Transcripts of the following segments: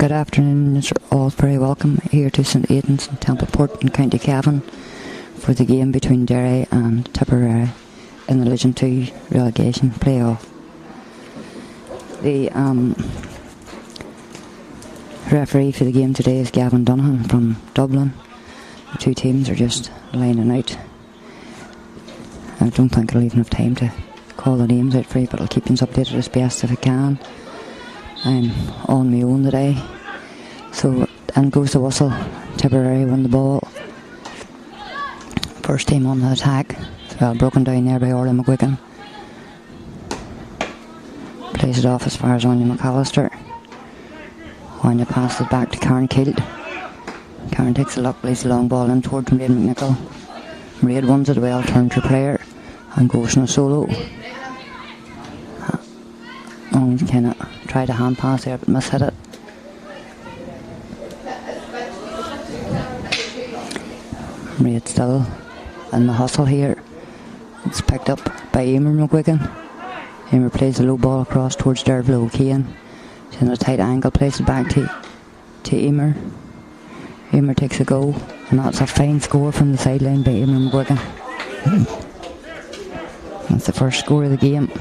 Good afternoon, you're all very welcome here to St Aidan's in Templeport in County Cavan for the game between Derry and Tipperary in the Division 2 relegation playoff. The referee for the game today is Gavin Dunham from Dublin. The two teams are just lining out. I don't think I'll even have time to call the names out for you, but I'll keep you updated as best if I can. I'm on my own today. So, and goes the whistle. Tipperary won the ball. First team on the attack. Well, broken down there by Orla McGuigan. Plays it off as far as Anya McAllister. Anya passes it back to Karen Kield. Karen takes a look, lays the long ball in towards Mairead McNichol. Mairead wins it well, turns her player and goes in a solo. Oh, he kind of tried a hand pass there but mishit it. Mairead still in the hustle here. It's picked up by Emer McGuigan. Emer plays a low ball across towards Derry O'Kane. She's in a tight angle, plays it back to Emer. Emer takes a go, and that's a fine score from the sideline by Emer McGuigan. That's the first score of the game.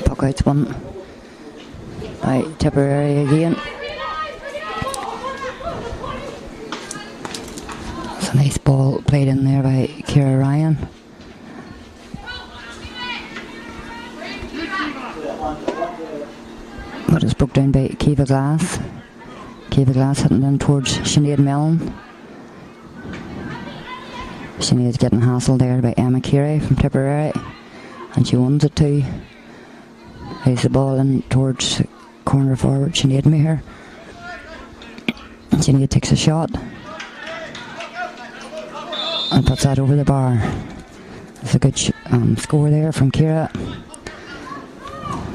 Puck out's won by Tipperary again. It's a nice ball played in there by Ciara Ryan. But it's broke down by Kiva Glass. Kiva Glass hitting in towards Sinead Mellon. Sinead's getting hassled there by Emma Carey from Tipperary, and she wins it too. Plays the ball in towards corner forward Sinead Maher. Sinead takes a shot and puts that over the bar. It's a good score there from Ciara.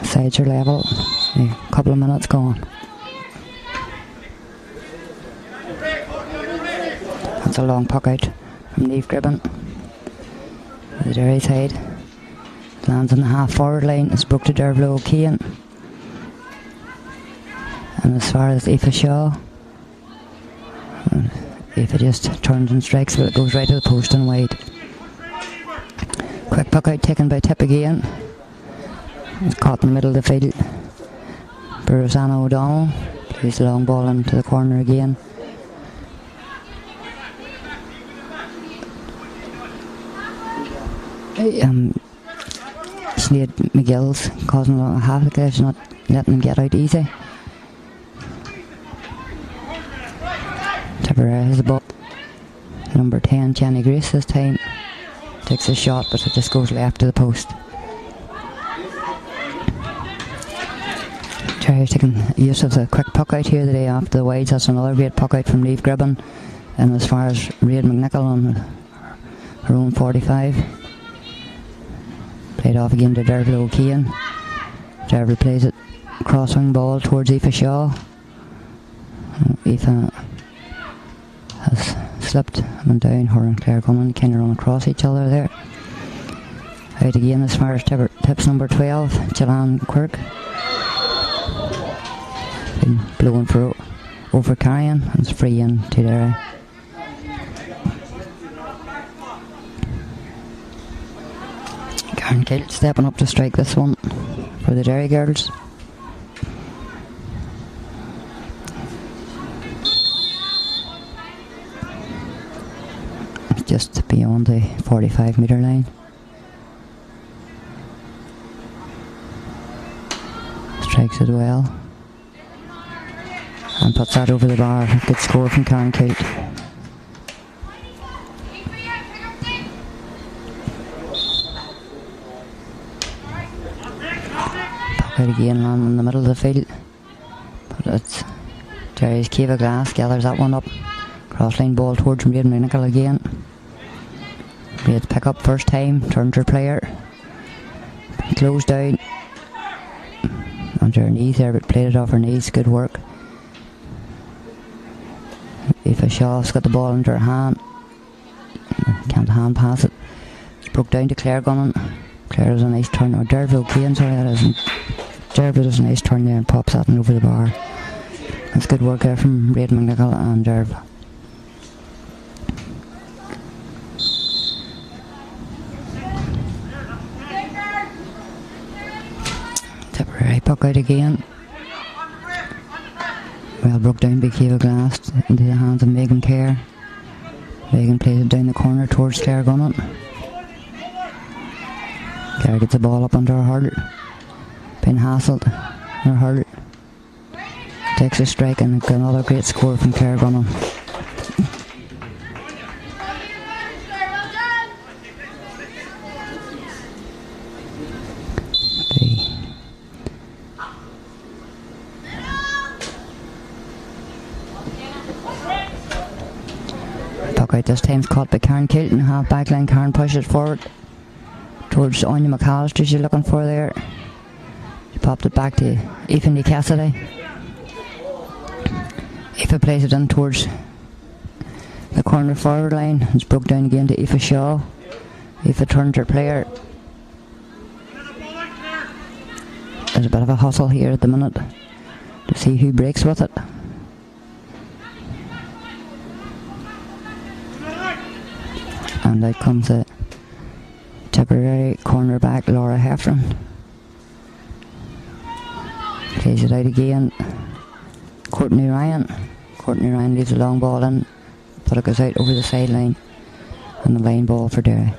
Sides are level. A couple of minutes gone. That's a long puck out from Niamh Gribben. The Derry side. Lands on the half forward line. It's broke to Derry O'Kane. And as far as Aoife Shaw, Aoife just turns and strikes, but it goes right to the post and wide. Quick puck out taken by Tip again. It's caught in the middle of the field. Rosanna O'Donnell plays the long ball into the corner again. Sinead McGill's causing a half a glitch, not letting him get out easy. Tipperary has the ball. Number 10, Jenny Grace this time. Takes a shot, but it just goes left to the post. Derry's taking use of the quick puck out here the day after the wides. That's another great puck out from Niamh Gribben. And as far as Mairead McNichol on her own 45. Played off again to Derry O'Kane. Derry plays it crosswing ball towards Aoife Shaw. Aoife has slipped and down. Her and Claire Gunnan kind of run across each other there. Out again as far as Tips number 12, Gillian Quirk. Been blowing for over carrying, and it's free in to Derry. Karen Kield stepping up to strike this one for the Derry girls. It's just beyond the 45-metre line. Strikes it well and puts that over the bar. Good score from Karen Kield. Puck out again, landing in the middle of the field, but it's Derry's Kiva Glass gathers that one up. Crossline ball towards Mairead McNichol again. Mairead pick up first time, turns her player, closed down onto her knees there, but played it off her knees. Good work. Aoife Shaw's got the ball into her hand. Can't hand pass it. broke down to Clare Gunnan. Clare was a nice turn, or Derby O'Kane, sorry that isn't. Derby does a nice turn there and pops that one over the bar. That's good work there from Reid McNichol and Derby. Tipperary puck out again. Well broke down by Kiva Glass into the hands of Megan Kerr. Megan plays it down the corner towards Clare Gunnan. Kerr gets the ball up under her hurl. Been hassled. Her hurl takes a strike and another great score from Clare Gunnan. Puck out this time's caught by Karen Kilton. Half back line, Karen pushes forward towards Anya McAllister. She's looking for there. She popped it back to Aoife Cassidy. Aoife plays it in towards the corner forward line. It's broke down again to Aoife Shaw. Aoife turns her player. There's a bit of a hustle here at the minute to see who breaks with it. And out comes the Tipperary cornerback Laura Heffron. Plays it out again. Courtney Ryan. Courtney Ryan leaves a long ball in, but it goes out over the sideline. And the line ball for Derry.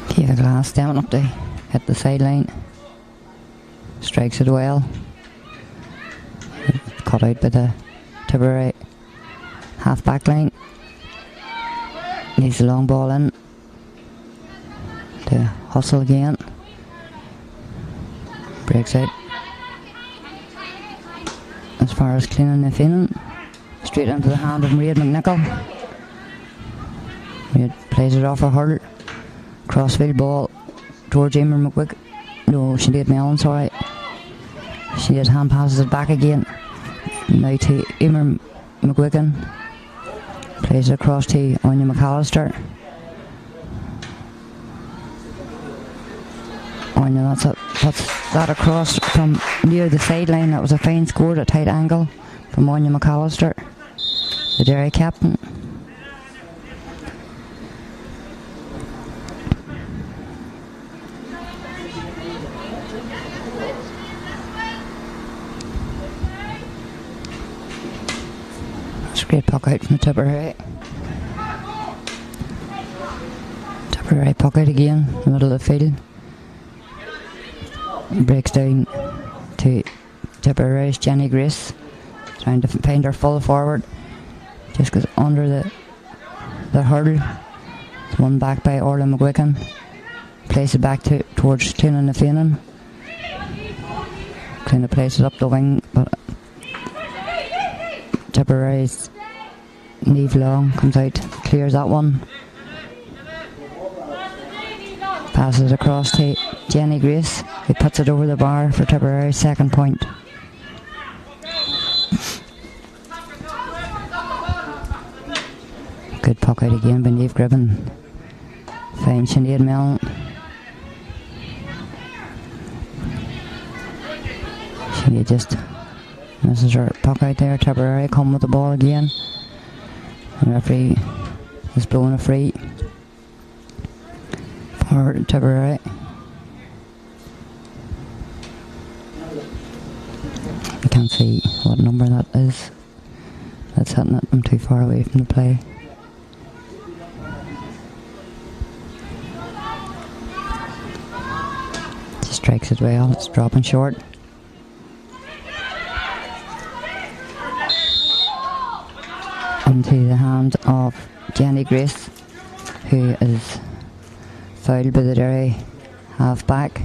Kiva Glass down up to hit the sideline. Strikes it well. Cut out by the Tipperary half back line. Leaves the long ball in. To hustle again. Breaks out as far as cleaning the feeling. Straight into the hand of Reid McNichol. Reid plays it off her hurl. Crossfield ball towards Emer McWick. No, Sinead Mellon, sorry. Sinead hand passes it back again. Now to Emer McWicken. Plays it across to Anya McAllister. Anya, that's that across from near the sideline. That was a fine score at a tight angle from Anya McAllister, the Derry captain. Great puck out from the Tipperary. Tipperary puck out again in the middle of the field. Breaks down to Tipperary's Jenny Grace, trying to find her full forward. Just goes under the hurdle. It's won back by Orla McGuicken. Plays it back towards Cluna na Féineann. Cluna plays it up the wing, but Tipperary's Neve Long comes out, clears that one. Passes it across to Jenny Grace, who puts it over the bar for Tipperary's second point. Good puck out again by Neve Gribben. Fine Sinead Mellon. Sinead just misses her puck out there. Tipperary come with the ball again. The referee is blowing a free for Tipperary. I can't see what number that is. That's hitting it. I'm too far away from the play. Just strikes it well. It's dropping short. Into the hand of Jenny Grace, who is fouled by the Derry half back.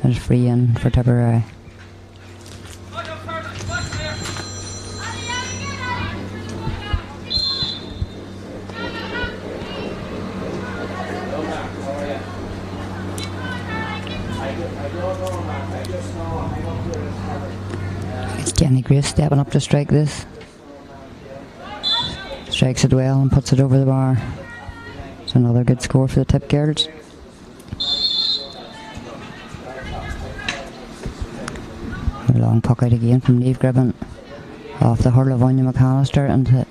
There's free in for Tipperary. Jenny Grace stepping up to strike this. Strikes it well and puts it over the bar. It's another good score for the Tip girls. A long puck out again from Niamh Gribben. Off the hurl of Anya McAllister into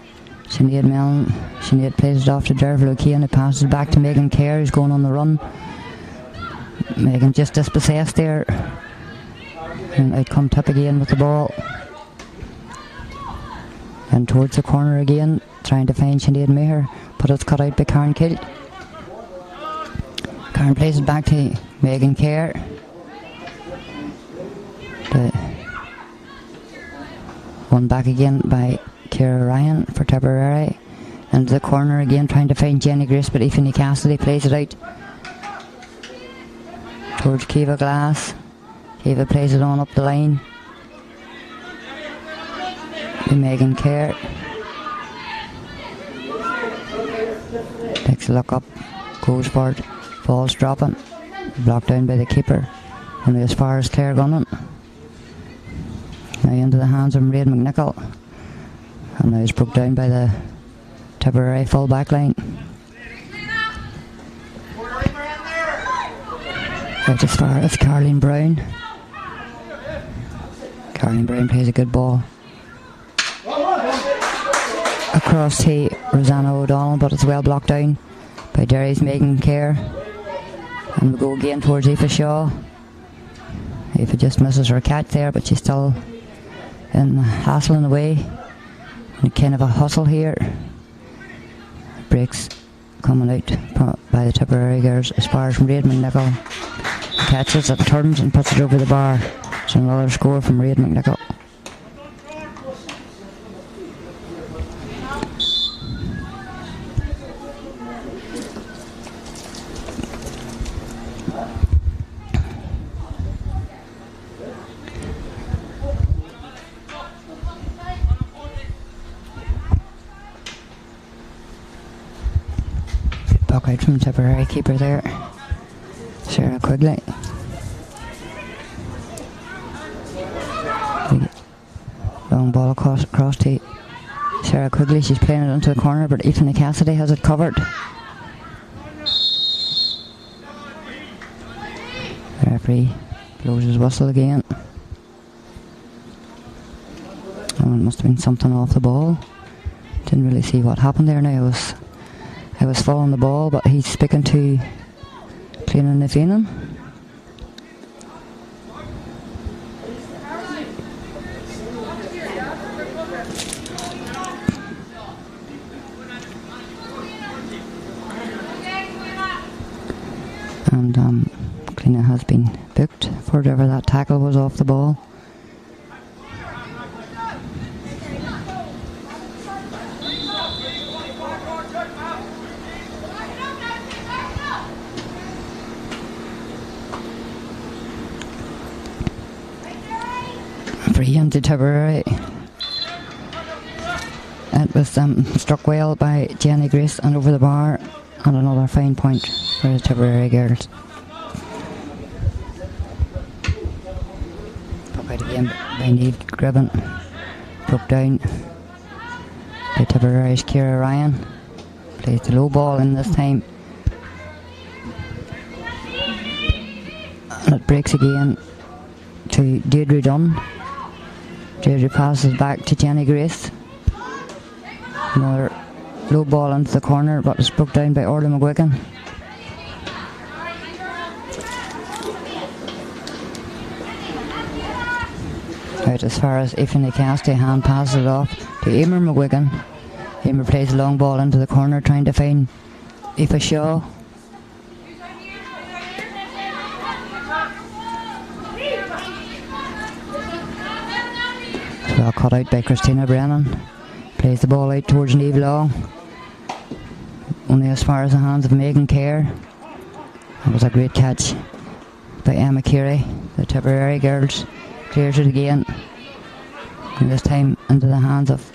Sinead Mellon. Sinead plays it off to Derry O'Kane. It passes back to Megan Kerr, who's going on the run. Megan just dispossessed there. And out come Tip again with the ball. And towards the corner again, trying to find Sinead Maher, but it's cut out by Karen Kilt. Karen plays it back to Megan Kerr. One back again by Ciara Ryan for Tipperary. Into the corner again, trying to find Jenny Grace, but Aoife Cassidy plays it out towards Kiva Glass. Kiva plays it on up the line to Megan Kerr. Takes a look up, goes for it, falls dropping, blocked down by the keeper, and as far as Claire Gunnan. Now into the hands of Mairead McNichol, and now it's broke down by the Tipperary full back line. Out as far as Caroline Brown. Caroline Brown plays a good ball across to Rosanna O'Donnell, but it's well blocked down by Derry's Megan Kerr. And we go again towards Aoife Shaw. Aoife just misses her catch there, but she's still hassling away. And kind of a hustle here. Breaks coming out by the Tipperary girls as far as Mairead McNichol catches it, turns and puts it over the bar. It's another score from Mairead McNichol. Puck out from Tipperary keeper there, Sarah Quigley. Long ball across to Sarah Quigley. She's playing it into the corner, but Aoife Cassidy has it covered. The referee blows his whistle again. Oh, it must have been something off the ball. Didn't really see what happened there now. I was following the ball, but he's speaking to Cleanan Nifanen. And Cleanan has been booked for whatever that tackle was off the ball. Free into Tipperary. It was struck well by Jenny Grace and over the bar, and another fine point for the Tipperary girls. Puck out again by Niamh Gribben. Broke down by Tipperary's Ciara Ryan. Plays the low ball in this time. And it breaks again to Deirdre Dunn. Deirdre passes back to Jenny Grace. Another low ball into the corner, but it's broke down by Orla McGuigan. Out as far as Aoife Cassidy, hand passes it off to Emer McGuigan. Emer plays a long ball into the corner, trying to find Aoife Shaw. Well cut out by Christina Brennan. Plays the ball out towards Niamh Long. Only as far as the hands of Megan Kerr. That was a great catch by Emma Carey. The Tipperary girls clears it again. And this time into the hands of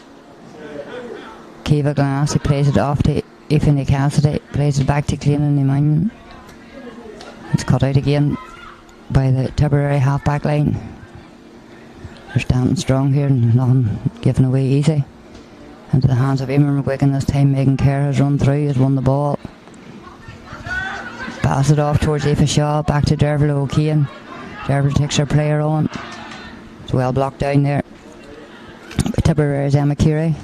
Kiva Glass. He plays it off to Aoife Cassidy. Plays it back to Cleanan Nifanen. It's cut out again by the Tipperary half-back line. They're standing strong here and nothing given away easy. Into the hands of Eamon McGuigan this time. Megan Kerr has run through, has won the ball. Pass it off towards Aoife Shaw, back to Derville O'Kane. Derville takes her player on. It's well blocked down there. Tipperary's Emma Keary.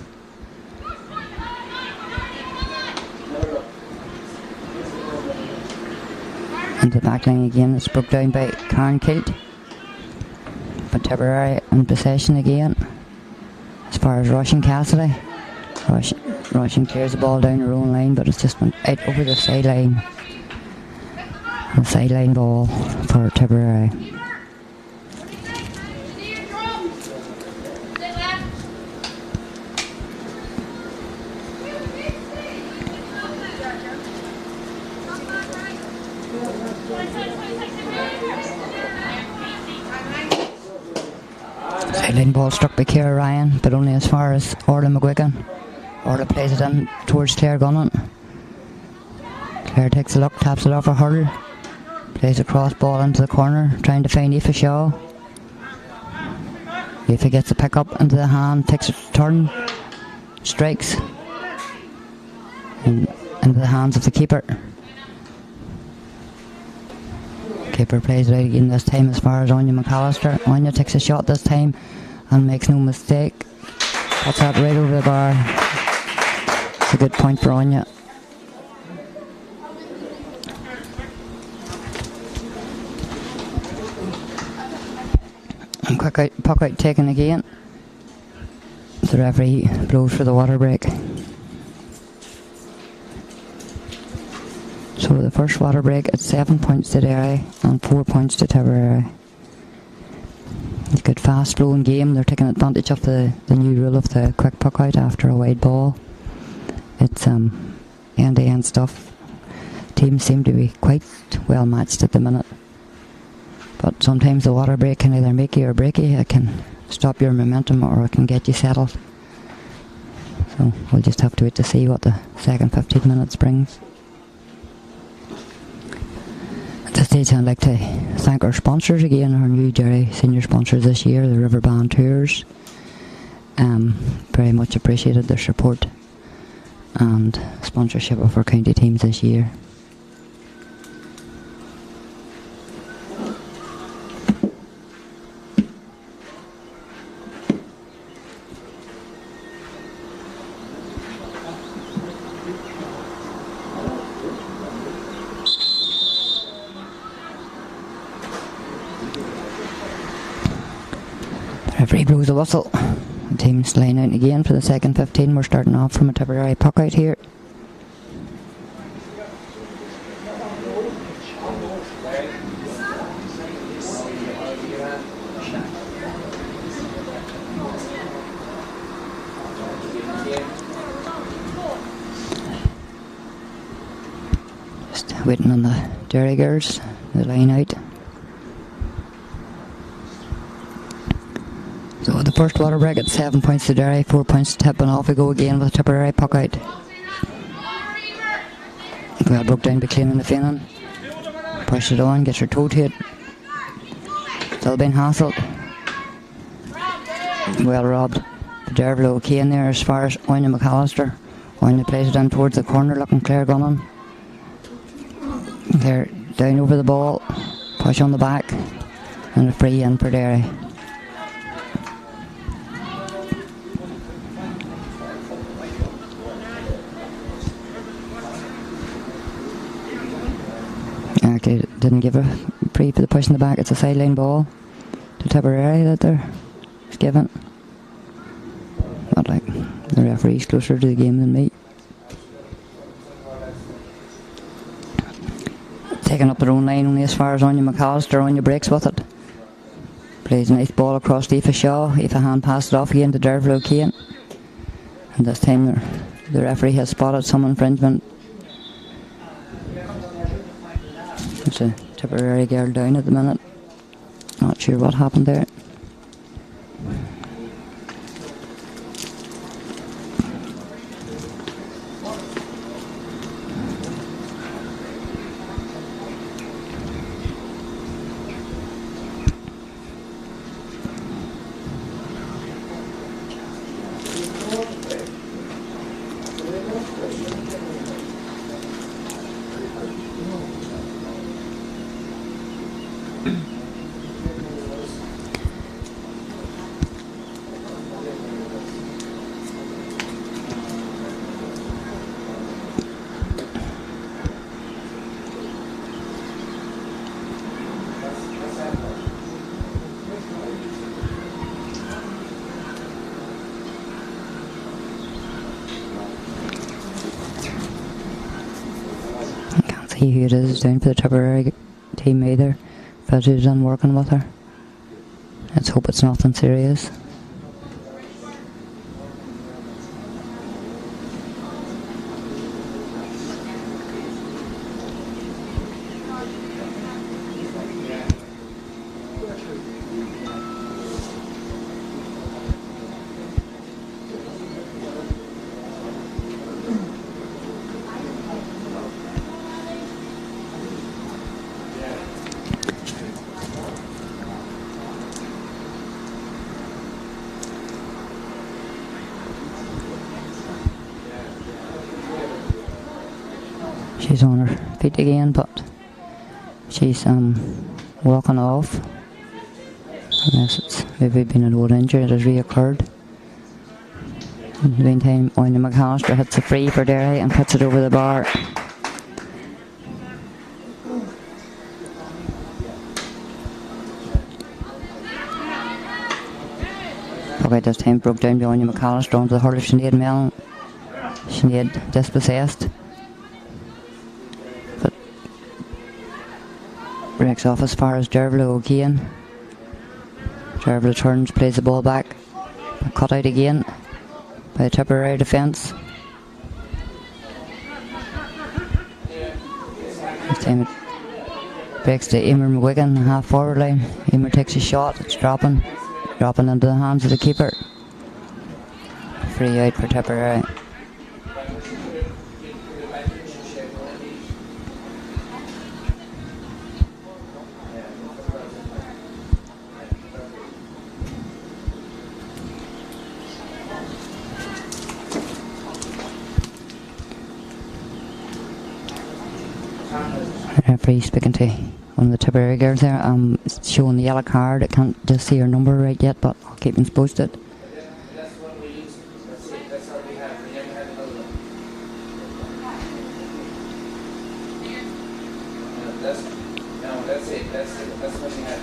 Into the back line again, it's broke down by Karen Kilt. But Tipperary in possession again. As far as Rushing Cassidy. Rushing clears the ball down her own line, but it's just went out over the sideline. A sideline ball for Tipperary. Sideline ball struck by Ciara Ryan, but only as far as Orla McGuigan. Orla plays it in towards Claire Gunnan. Claire takes a look, taps it off a hurl. Plays a cross ball into the corner, trying to find Aoife Shaw. Aoife gets a pick up into the hand, takes a turn, strikes into the hands of the keeper. Keeper plays it out again this time as far as Anya McAllister. Anya takes a shot this time and makes no mistake. Puts that right over the bar. It's a good point for Anya. And puck out taken again. The referee blows for the water break. So the first water break at 7 points to Derry and 4 points to Tipperary. It's a good fast flowing game. They're taking advantage of the new rule of the quick puck out after a wide ball. It's end to end stuff. Teams seem to be quite well matched at the minute. But sometimes the water break can either make you or break you. It can stop your momentum or it can get you settled. So we'll just have to wait to see what the second 15 minutes brings. At this stage I'd like to thank our sponsors again, our new Derry senior sponsors this year, the Riverband Tours. Very much appreciated their support and sponsorship of our county teams this year. Referee blows the whistle. The team's line out again for the second 15. We're starting off from a Tipperary puck out here. Just waiting on the Derry girls, the line out. So the first water break at 7 points to Derry, 4 points to Tip, and off we go again with Tipperary puck out. Well broke down by Cleanan the Feanan. Pushed it on, gets her toe to it. Still being hassled. Well robbed. Derville O'Kane there as far as Anya McAllister. Anya plays it in towards the corner, looking Claire Gunnan. Claire down over the ball, push on the back, and a free in for Derry. Actually didn't give a free for the push in the back. It's a sideline ball to Tipperary that they're given. Not like the referee's closer to the game than me. Taking up their own line only as far as Anya McAllister. Anya breaks with it. Plays a nice ball across to Aoife Shaw. Aoife hand passed it off again to Derville O'Kane. And this time the referee has spotted some infringement. There's a Tipperary girl down at the minute. Not sure what happened there. see who it is down for the Tipperary team either. Fizzy's done working with her. Let's hope it's nothing serious. She's on her feet again, but she's walking off. Unless it's maybe been an old injury that has reoccurred. In the meantime, Owen McAllister hits a free for Derry and puts it over the bar. Okay, this time broke down to Owen McAllister onto the hurler. Sinead Mellon. Sinead dispossessed. Breaks off as far as Dervla again. Dervla turns, plays the ball back. Cut out again by the Tipperary defence. This time it breaks to Emer McGuigan, half forward line. Emer takes a shot, it's dropping into the hands of the keeper. Free out for Tipperary. Referee speaking to one of the Tipperary girls there, showing the yellow card. I can't just see her number right yet, but I'll keep them posted.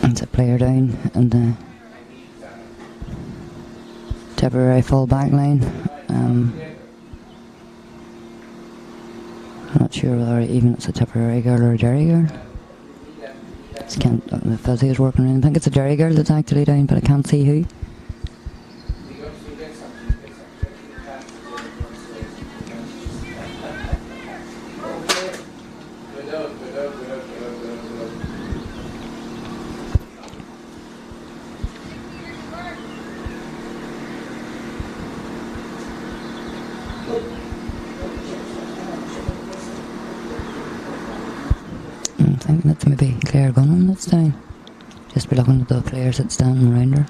It's a player down in the Tipperary full back line. Not sure whether even it's a Tipperary girl or a Derry girl. The fuzzy is working around. I think it's a Derry girl that's actually down, but I can't see who. I'm thinking it's maybe Claire Gunnan that's down. Just be looking at the players that's standing around her.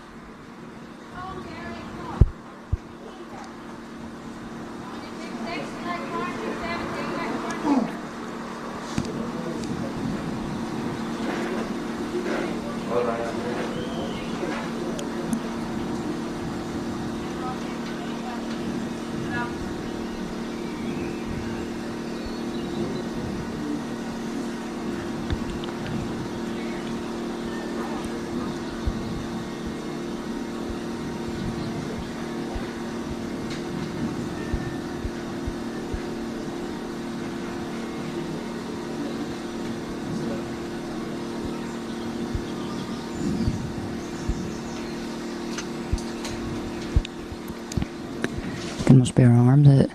It must be her arm that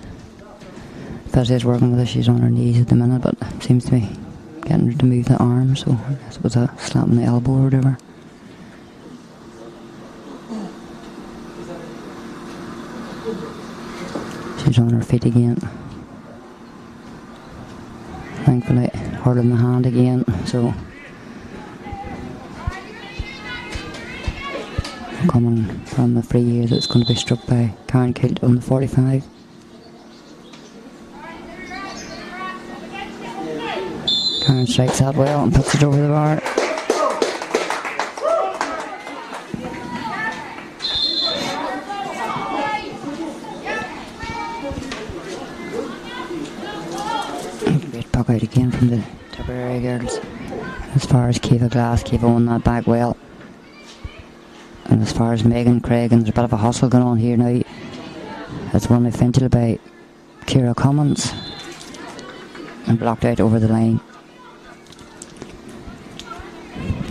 Fezzi is working with her. She's on her knees at the minute, but seems to be getting her to move the arm, so I guess it was a slap on the elbow or whatever. She's on her feet again. Thankfully, hurt in the hand again, so coming from the free here that's going to be struck by Karen Kilt on the 45. Karen strikes that well and puts it over the bar. Great puck out again from the Tipperary girls. As far as Kiva Glass, Kiva won that back well. And as far as Megan Craig, and there's a bit of a hustle going on here now. It's won eventually by Ciara Cummins and blocked out over the line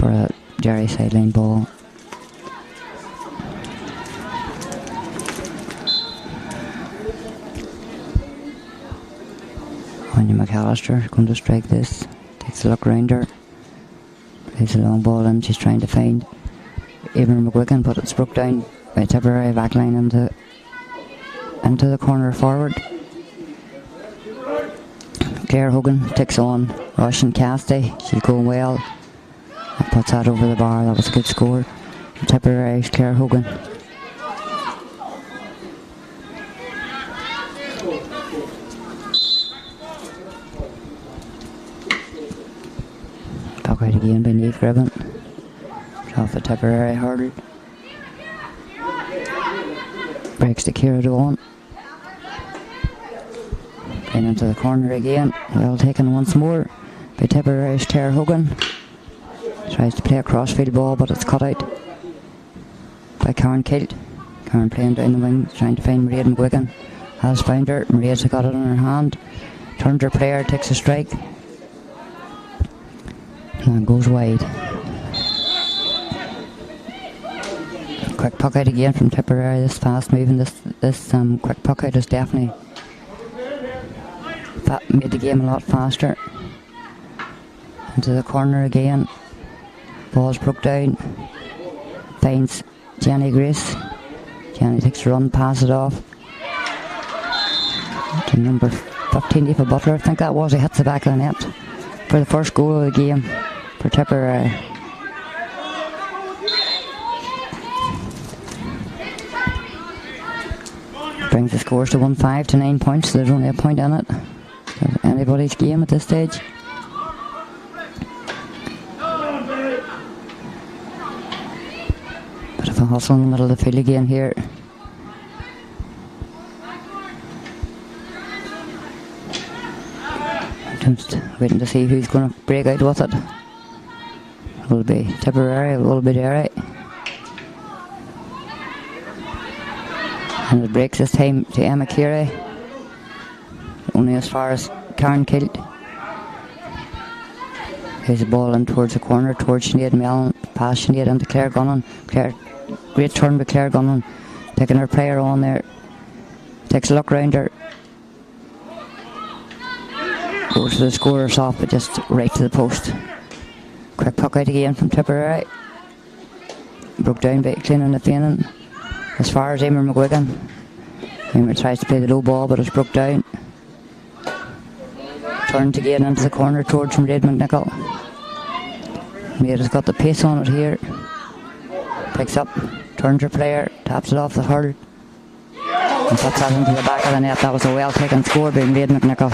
for a Derry sideline ball. Anya McAllister going to strike this. Takes a look round her. Plays a long ball in. She's trying to find Emer McGuigan, but it's broke down by Tipperary backline into the corner forward. Claire Hogan takes on Russian Casty. She's going well. And puts that over the bar. That was a good score. Tipperary's Claire Hogan. Back out again by Neve Gribben. Off the Tipperary hurdle. Breaks to Ciara Doan. In into the corner again. Well taken once more by Tipperary's Claire Hogan. Tries to play a crossfield ball, but it's cut out by Karen Kilt. Karen playing down the wing, trying to find Maria McGuigan. Has found her. Maria's got it in her hand. Turns her player, takes a strike. And goes wide. Quick puck out again from Tipperary. This fast moving, this quick puck out is definitely made the game a lot faster. Into the corner again. Ball's broke down. Finds Jenny Grace. Jenny takes a run, passes it off to number 15, Eva Butler. I think that was. He hits the back of the net for the first goal of the game for Tipperary. Brings the scores to 1-5 to 9 points. So there's only a point in it. Anybody's game at this stage. Bit of a hustle in the middle of the field again here. Just waiting to see who's going to break out with it. It will be Tipperary, it will be Derry. And it breaks this time to Emma Carey. Only as far as Karen Kilt. Here's the ball in towards the corner, towards Sinead Mellon. Pass Sinead into Claire Gunnan. Great turn by Claire Gunnan. Taking her player on there. Takes a look round her. Goes to the scorer soft, but just right to the post. Quick puck out again from Tipperary. Broke down by Cleanan the Feanan. As far as Emer McGuigan. Emer tries to play the low ball, but it's broke down. Turns again into the corner towards Mairead McNichol. Mairead's got the pace on it here. Picks up, turns her player, taps it off the hurdle. And puts that into the back of the net. That was a well taken score by Mairead McNichol.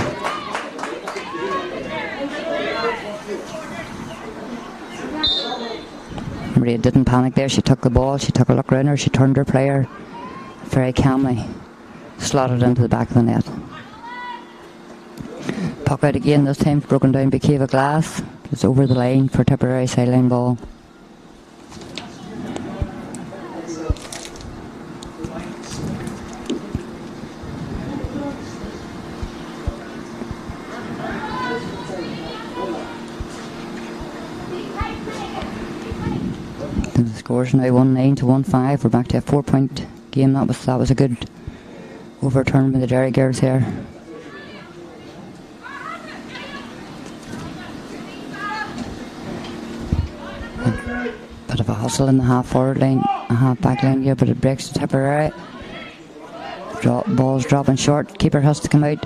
Maria didn't panic there. She took the ball, she took a look round her, she turned her player very calmly, slotted into the back of the net. Puck out again, this time broken down by Kiva Glass. It's over the line for Tipperary sideline ball. The score's now 1-9 to 1-5. We're back to a 4-point game. That was a good overturn by the Derry girls here. Bit of a hustle in the half forward line, a half back line here, but it breaks to Tipperary. Ball's dropping short. Keeper has to come out,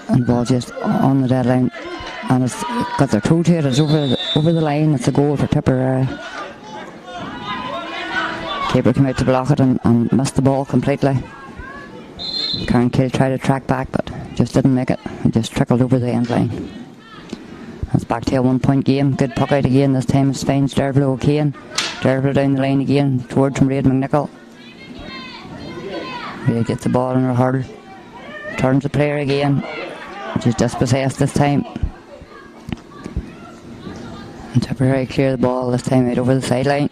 and the ball just on the deadline, and it's got their toe to it. It's over the line. It's a goal for Tipperary. Keeper came out to block it and missed the ball completely. Karen Kill tried to track back, but just didn't make it. It just trickled over the end line. It's back to a 1-point game. Good puck out again. This time it finds Dervla O'Kane. Dervla down the line again towards Mairead McNichol. Mairead gets the ball in her hurdle. Turns the player again. She's dispossessed this time. And Tipperary clear the ball this time out over the sideline.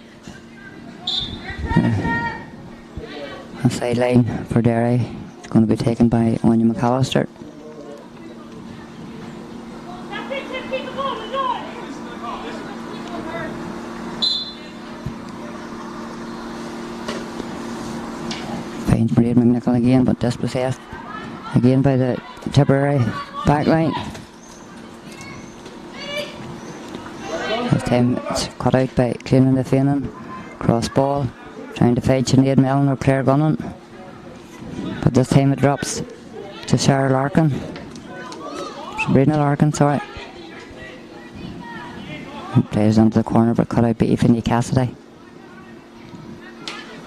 A sideline for Derry. It's going to be taken by Anya McAllister. Reid McNichol again, but dispossessed again by the Tipperary backline. This time it's cut out by Cleanan the Feanan. Cross ball, trying to fight Sinead Mellon or Claire Gunnan. But this time it drops to Sarah Larkin. Sabrina Larkin, sorry. And plays into the corner, but cut out by Aoife Cassidy.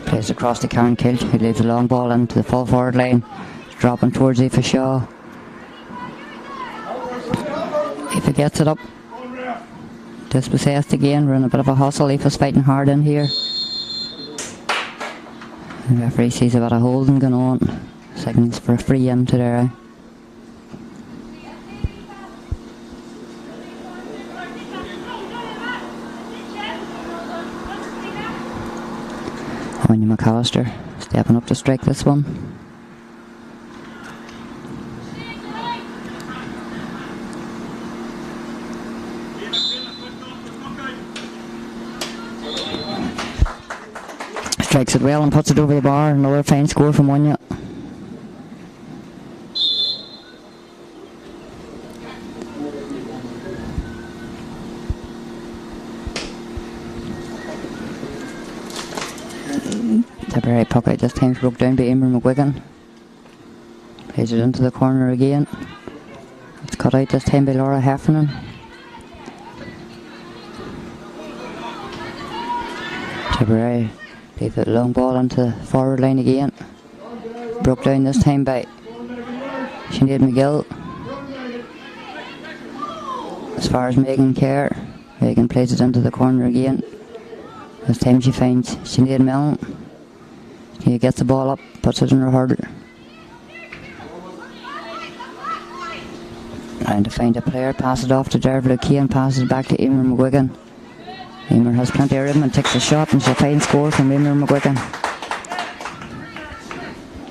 Plays across to Karen Kilt, who leaves a long ball into the full forward line, dropping towards Aoife Shaw. Aoife gets it up. Dispossessed again, we're in a bit of a hustle. Aoife's fighting hard in here. The referee sees a bit of holding going on. Signals for a free in to Derry. Anya McAllister stepping up to strike this one. Strikes it well and puts it over the bar. Another fine score from Anya. Tipperary puck out this time, broke down by Emer McGuigan. Plays it into the corner again. It's cut out this time by Laura Heffernan. Tipperary plays the long ball into the forward line again. Broke down this time by Sinead McGill. As far as Megan Kerr, Megan plays it into the corner again. This time she finds Sinead Mellon. He gets the ball up, puts it in her hurdle. Trying to find a player, pass it off to Derville O'Keefe, passes it back to Emer McGuigan. Emer has plenty of rhythm and takes a shot, and it's a fine score from Emer McGuigan.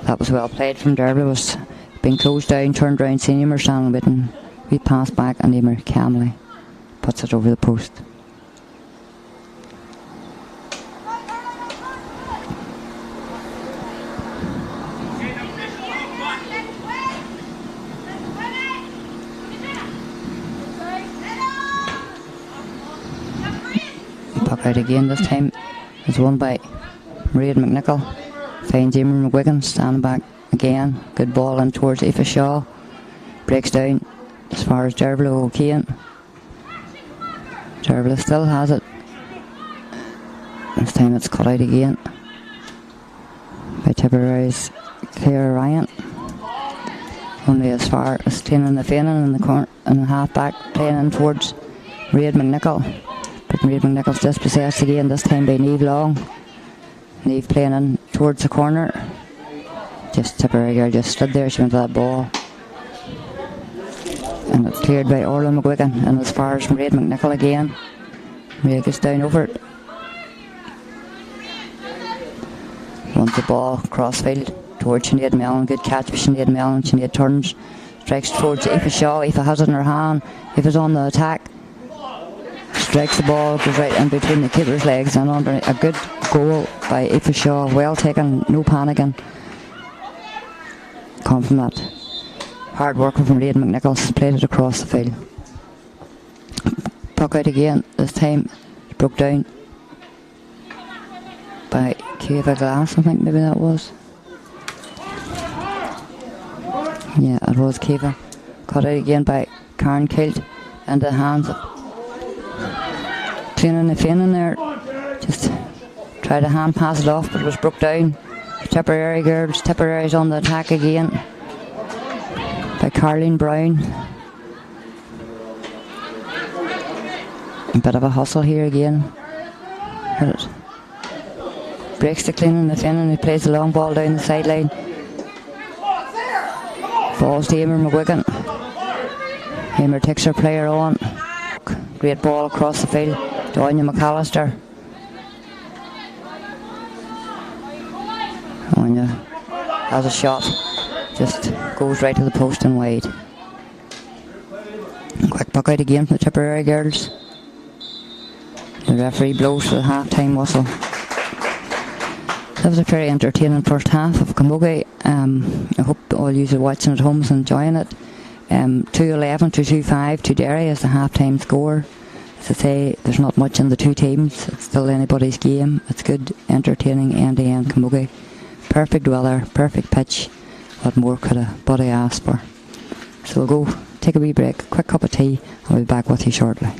That was well played from Derville. Was being closed down, turned round, seen Emer standing with him. We pass back, and Emer calmly puts it over the post. Out again this time is won by Reid McNichol. Finds Emer McGuigan standing back again. Good ball in towards Aoife Shaw. Breaks down as far as Derville O'Keefe. Derville still has it. This time it's cut out again by Tipperary's Claire Ryan. Only as far as Cleanan the Feanan in the corner and the half back playing in towards Reid McNichol. But Reid McNichol's dispossessed again, this time by Niamh Long. Niamh playing in towards the corner. Just Tipperary girl just stood there, she went to that ball. And it's cleared by Orla McGuigan, and as far as Reid McNichol again. Reid gets down over it. Wants the ball crossfield towards Sinead Mellon. Good catch by Sinead Mellon. Sinead turns, strikes towards Aoife Shaw. Aoife has it in her hand. Aoife's on the attack. Strikes the ball, goes right in between the keeper's legs, and under a good goal by Aoife Shaw. Well taken, no panicking. Come from that. Hard work from Reid McNichol, played it across the field. Puck out again, this time it broke down by Kiva Glass, I think maybe that was. Yeah, it was Kiva. Cut out again by Karen Kilt into the hands of Cleanan the Feanan there. Just tried to hand pass it off, but it was broke down. Tipperary girls, Tipperary's on the attack again by Caroline Brown. A bit of a hustle here again. But it breaks to Cleanan the Feanan, who plays the long ball down the sideline. Falls to Emer McGuigan. Emer takes her player on. Great ball across the field to Anya McAllister. Anya has a shot, just goes right to the post and wide. Quick puck out again from the Tipperary girls. The referee blows for the half-time whistle. That was a very entertaining first half of Camogie. I hope all you are watching at home is enjoying it. 2-11 to 2-5 to Derry is the half-time score. As I say, there's not much in the two teams. It's still anybody's game. It's good, entertaining, end-to-end Camogie. Perfect weather, perfect pitch. What more could a body ask for? So we'll go take a wee break, a quick cup of tea. I'll be back with you shortly.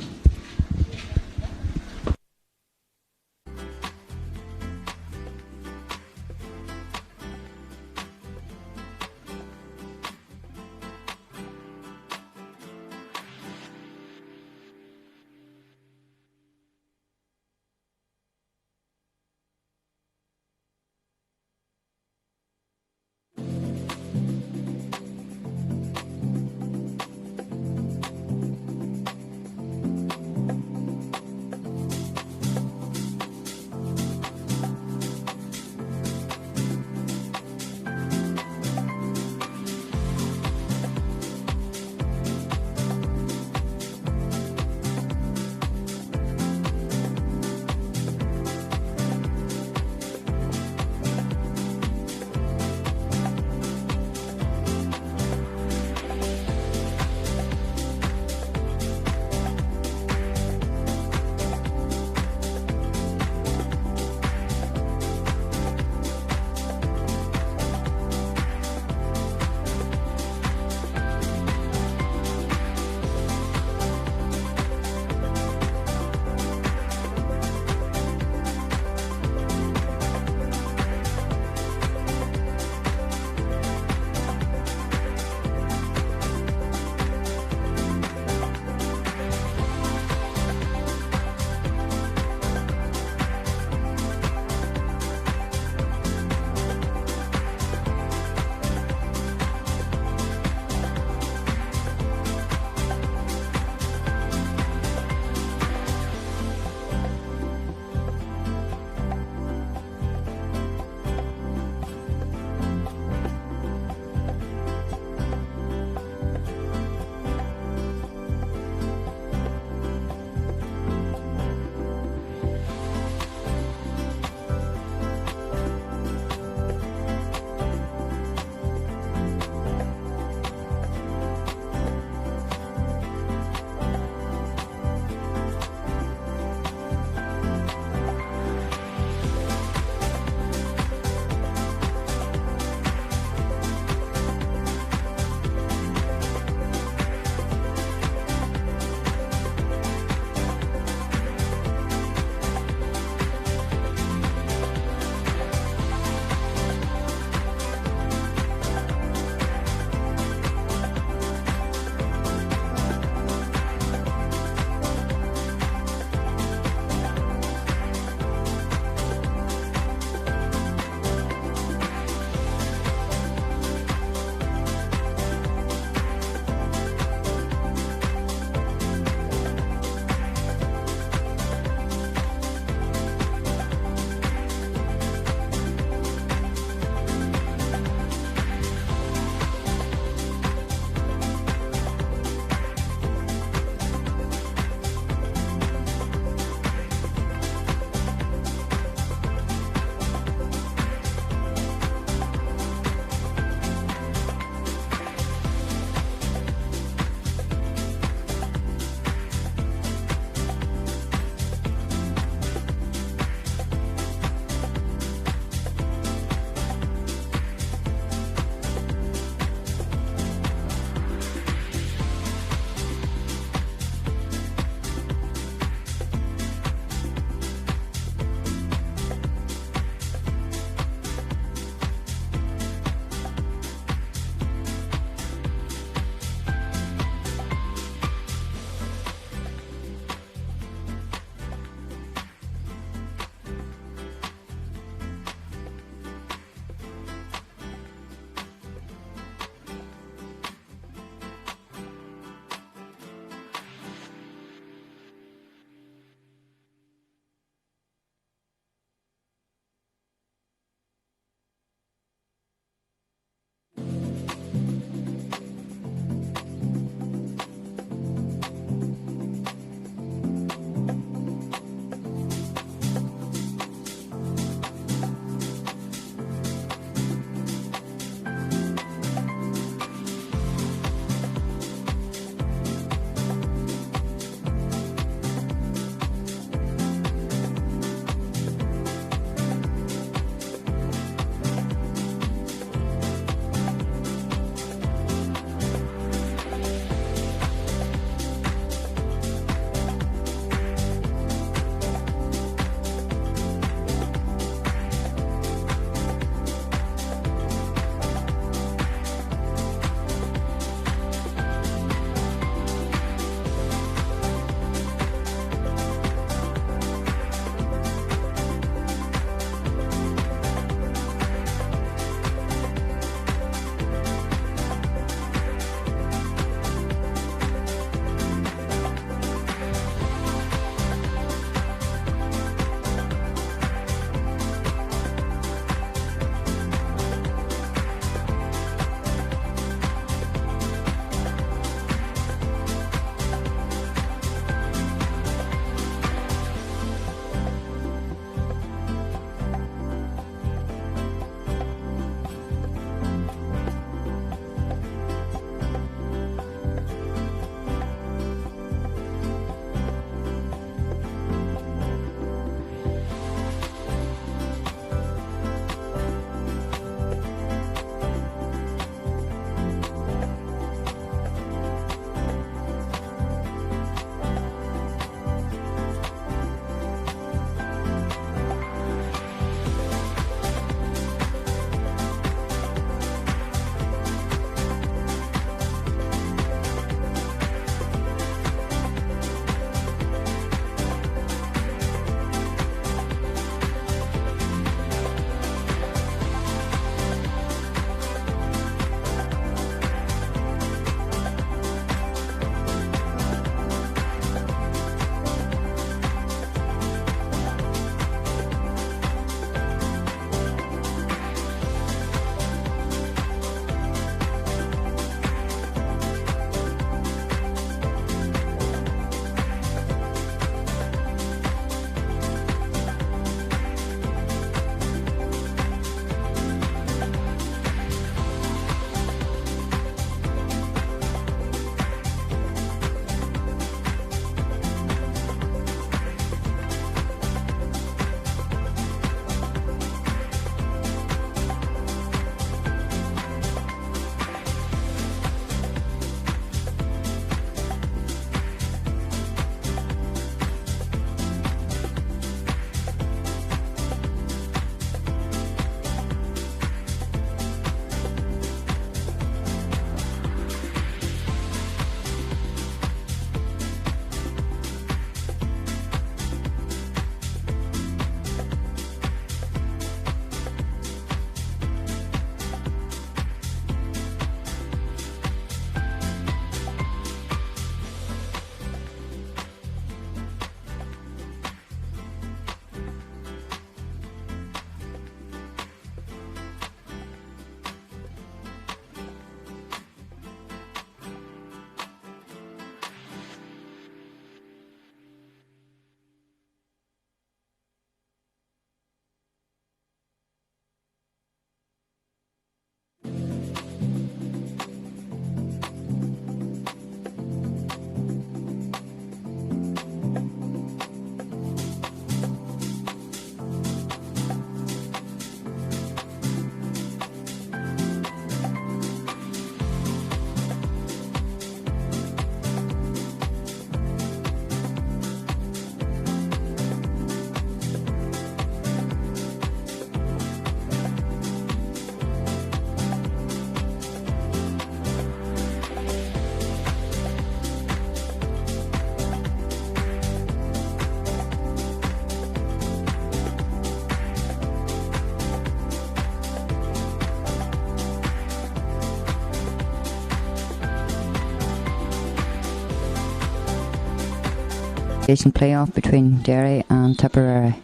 Decent playoff between Derry and Tipperary,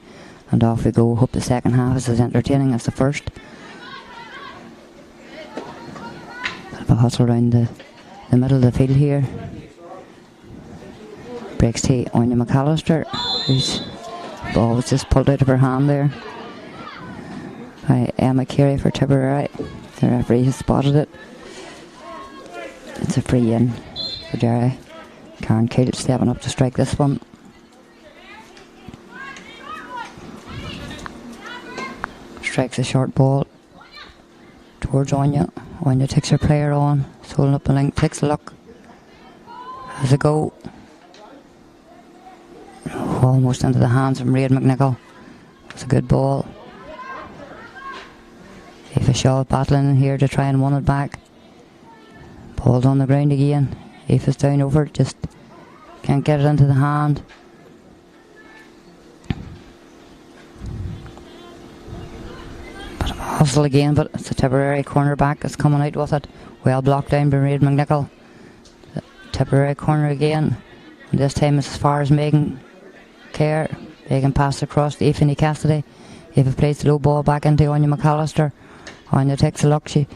and off we go. Hope the second half is as entertaining as the first. Bit of a hustle around the middle of the field here. Breaks to Anya McAllister, whose ball was just pulled out of her hand there by Emma Carey for Tipperary. The referee has spotted it. It's a free in for Derry. Karen Keel stepping up to strike this one. Strikes a short ball towards Anya. Anya takes her player on, holding up the link, takes a look. Has a go. Almost into the hands of Maria McNichol. It's a good ball. Aoife Shaw battling in here to try and win it back. Ball's on the ground again. Aoife's down over it, just can't get it into the hand. Bit of a hustle again, but it's a Tipperary corner back that's coming out with it. Well blocked down by Maria McNichol. The Tipperary corner again. And this time it's as far as Megan Kerr. Megan passed across to Aoife Cassidy. Aoife plays the low ball back into Anya McAllister. Anya takes a look. She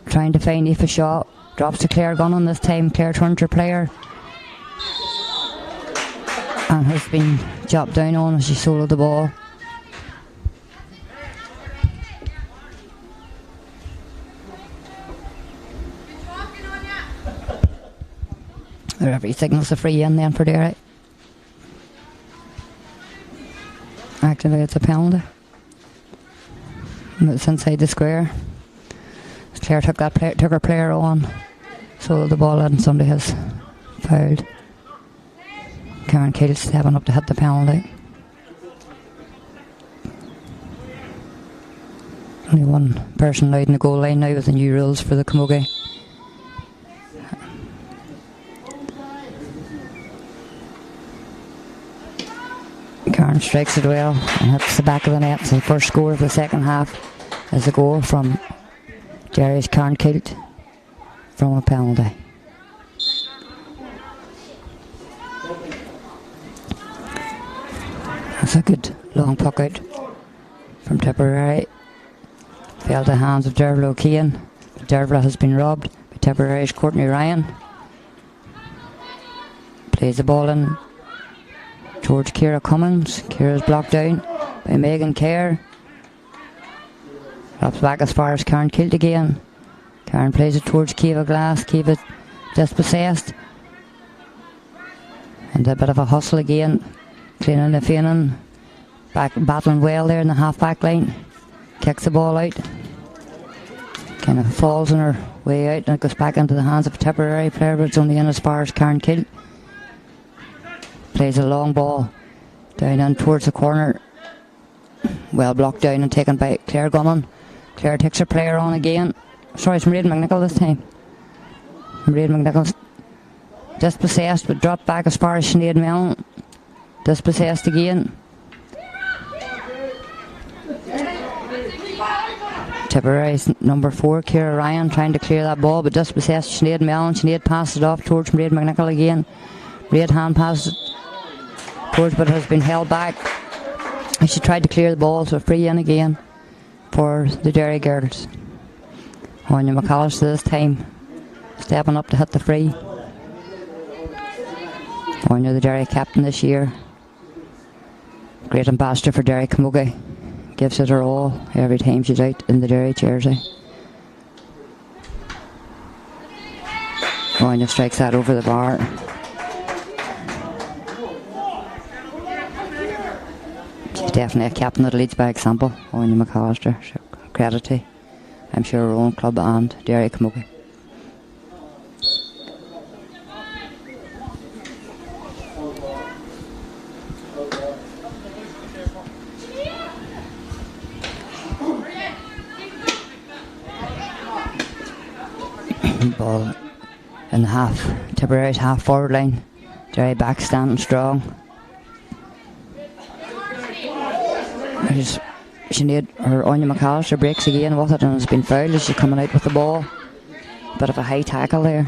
trying to find Aoife Shaw. Drops to Claire Gunnan this time. Claire turns her player and has been chopped down on as she soloed the ball. The referee signals a free in then for Derry. Actually, it's a penalty. It's inside the square. Claire took her player on, so the ball and somebody has fouled. Karen Keel stepping up to hit the penalty. Only one person allowed in the goal line now with the new rules for the Camogie. Karen strikes it well and hits the back of the net. So the first score of the second half is a goal from Derry's Karen Keel from a penalty. That's a good long puck out from Tipperary. Fell to the hands of Dervla O'Keehan. Dervla has been robbed by Tipperary's Courtney Ryan. Plays the ball in towards Ciara Cummins. Ciara's blocked down by Megan Kerr. Drops back as far as Karen Keel again. Karen plays it towards Kiva Glass. Kiva dispossessed. And a bit of a hustle again. Cleaning the feigning. Battling well there in the half back line. Kicks the ball out. Kind of falls on her way out and it goes back into the hands of a Tipperary player, but it's only in as far as Karen Keel. Plays a long ball down in towards the corner. Well blocked down and taken by Claire Gunnan. Claire takes her player on again. Sorry, it's Maria McNichol this time. Maria McNichol's dispossessed but dropped back as far as Sinead Mellon. Dispossessed again. Tipperary's number 4, Ciara Ryan, trying to clear that ball but dispossessed Sinead Mellon. Sinead passes it off towards Maria McNichol again. Maria hand passes it towards but has been held back. And she tried to clear the ball, so free in again for the Derry girls. Anya McAllister this time stepping up to hit the free. Anya, the Derry captain this year. Great ambassador for Derry Camogie. Gives it her all every time she's out in the Derry jersey. Anya strikes that over the bar. She's definitely a captain that leads by example. Anya McAllister, credit to, I'm sure, her own club and Derry Camogie. Ball in the half, Tipperary's half forward line. Derry back standing strong. Sinead, or Anya McAllister breaks again with it and has been fouled as she's coming out with the ball. Bit of a high tackle there.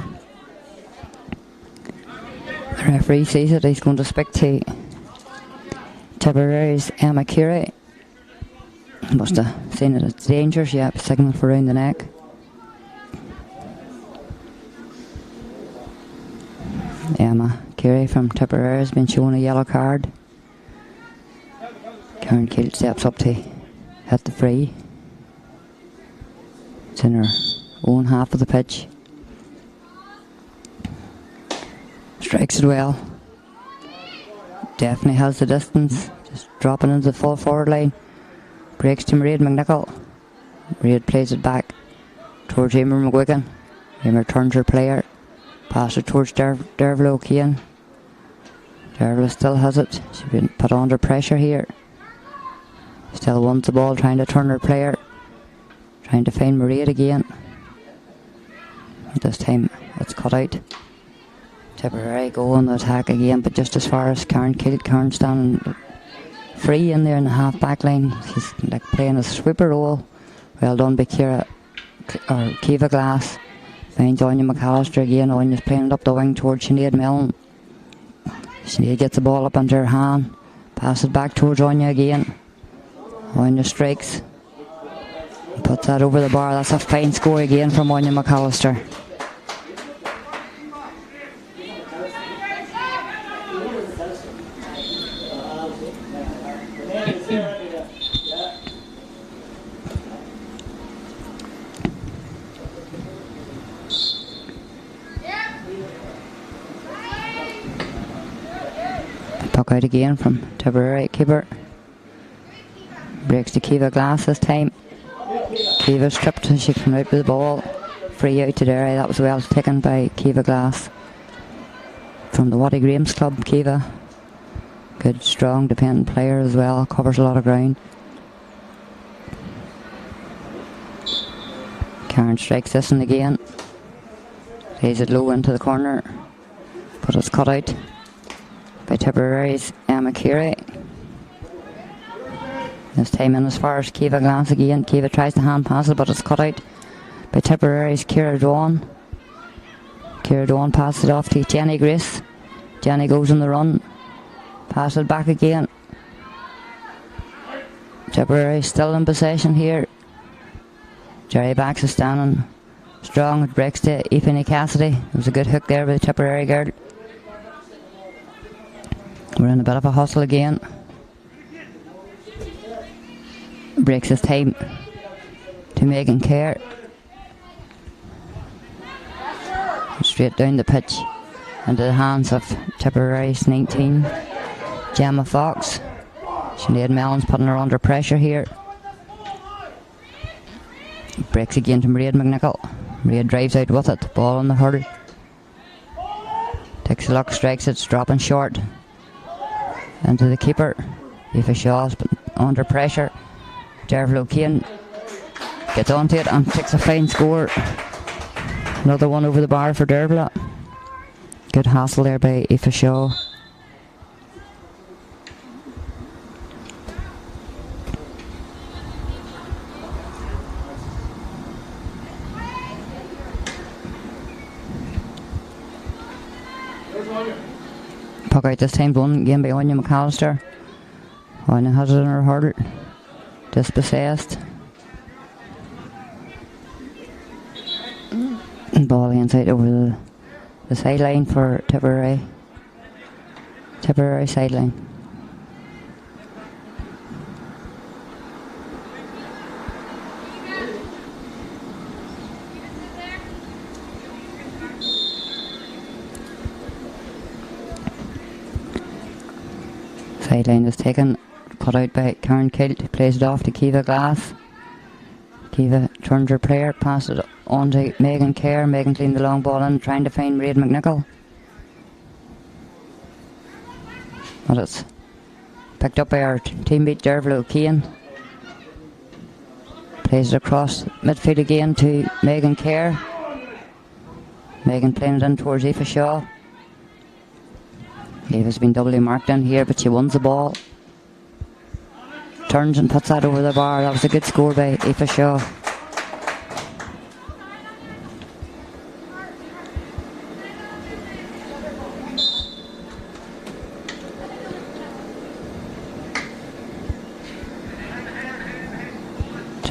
The Referee sees it, he's going to speak to Tipperary's Emma Curry. Must have seen it, it's dangerous, yeah, signal for round the neck. Emma Curry from Tipperary has been shown a yellow card. Karen Kilt steps up to hit the free. It's in her own half of the pitch. Strikes it well. Definitely has the distance. Just dropping into the full forward line. Breaks to Mairead McNichol. Mairead plays it back towards Emer McGuigan. Emer turns her player. Pass it towards Dervla O'Kane. Dervla still has it. She's been put under pressure here. Still wants the ball, trying to turn her player. Trying to find Mairead again. This time it's cut out. Tipperary go on the attack again, but just as far as Karen Kilt. Karen standing free in there in the half back line. She's like playing a sweeper role. Well done by Kiva Glass. Finds Anya McAllister again. Anya's playing it up the wing towards Sinead Milne. Sinead gets the ball up under her hand. Pass it back towards Anya again. Anya strikes. Puts that over the bar. That's a fine score again from Anya McAllister. Puck out again from Tipperary keeper. Breaks to Kiva Glass this time. Kiva stripped and she came out with the ball. Free out to Derry. That was well taken by Kiva Glass. From the Waddy Graham's club, Kiva. Good, strong, dependent player as well. Covers a lot of ground. Karen strikes this one again. Plays it low into the corner. But it's cut out by Tipperary's Emma Curry. This time in as far as Kiva Glass again. Kiva tries to hand pass it, but it's cut out by Tipperary's Ciara Dwan. Ciara Dwan passes it off to Jenny Grace. Jenny goes on the run. Pass it back again. Tipperary still in possession here. Jerry Backs is standing strong. It breaks to Aoife Cassidy. It was a good hook there by the Tipperary girl. We're in a bit of a hustle again. Breaks his time to Megan Kerr. Straight down the pitch into the hands of Tipperary's 19, Gemma Fox. Sinead Mellon's putting her under pressure here. Breaks again to Mairead McNichol. Mairead drives out with it. Ball on the hurdle. Takes a look, strikes it, it's dropping short. Into the keeper. Aoife Shaw's under pressure. Dervla O'Kane gets onto it and takes a fine score. Another one over the bar for Dervla. Good hassle there by Aoife Shaw. Puck out this time, won again by Anya McAllister. Anya has it in her hurdle. Dispossessed. Ball inside over the sideline for Tipperary. Tipperary sideline. Sideline is taken, cut out by Karen Kilt, plays it off to Kiva Glass. Kiva turns her player, passes it on to Megan Kerr. Megan cleaned the long ball in, trying to find Mairead McNichol. But it's picked up by our teammate Dervla O'Kane. Plays it across midfield again to Megan Kerr. Megan playing it in towards Aoife Shaw. Aoife's been doubly marked in here, but she wins the ball. Turns and puts that over the bar. That was a good score by Aoife Shaw.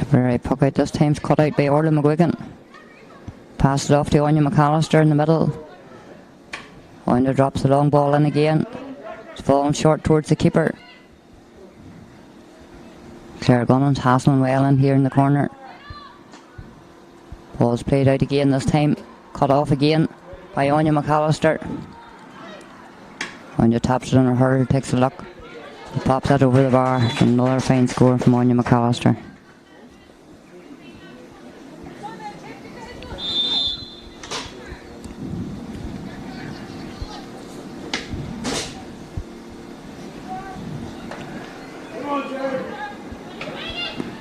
Tipperary puck out this time's cut out by Orla McGuigan. Pass it off to Anya McAllister in the middle. Anya drops the long ball in again. It's falling short towards the keeper. Claire Gunnan's hassling well in here in the corner. Ball's played out again this time. Cut off again by Anya McAllister. Anya taps it in her hurry, takes a look. Pops that over the bar. Another fine score from Anya McAllister.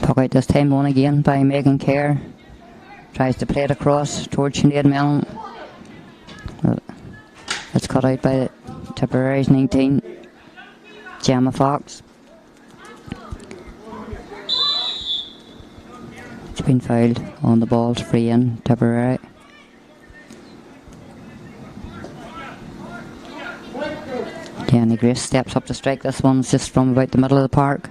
Puck out this time won again by Megan Kerr. Tries to play it across towards Sinead Mellon. It's cut out by Tipperary's 19. Gemma Fox. It's been fouled on the ball. It's free in Tipperary. Jenny Grace steps up to strike this one. It's just from about the middle of the park.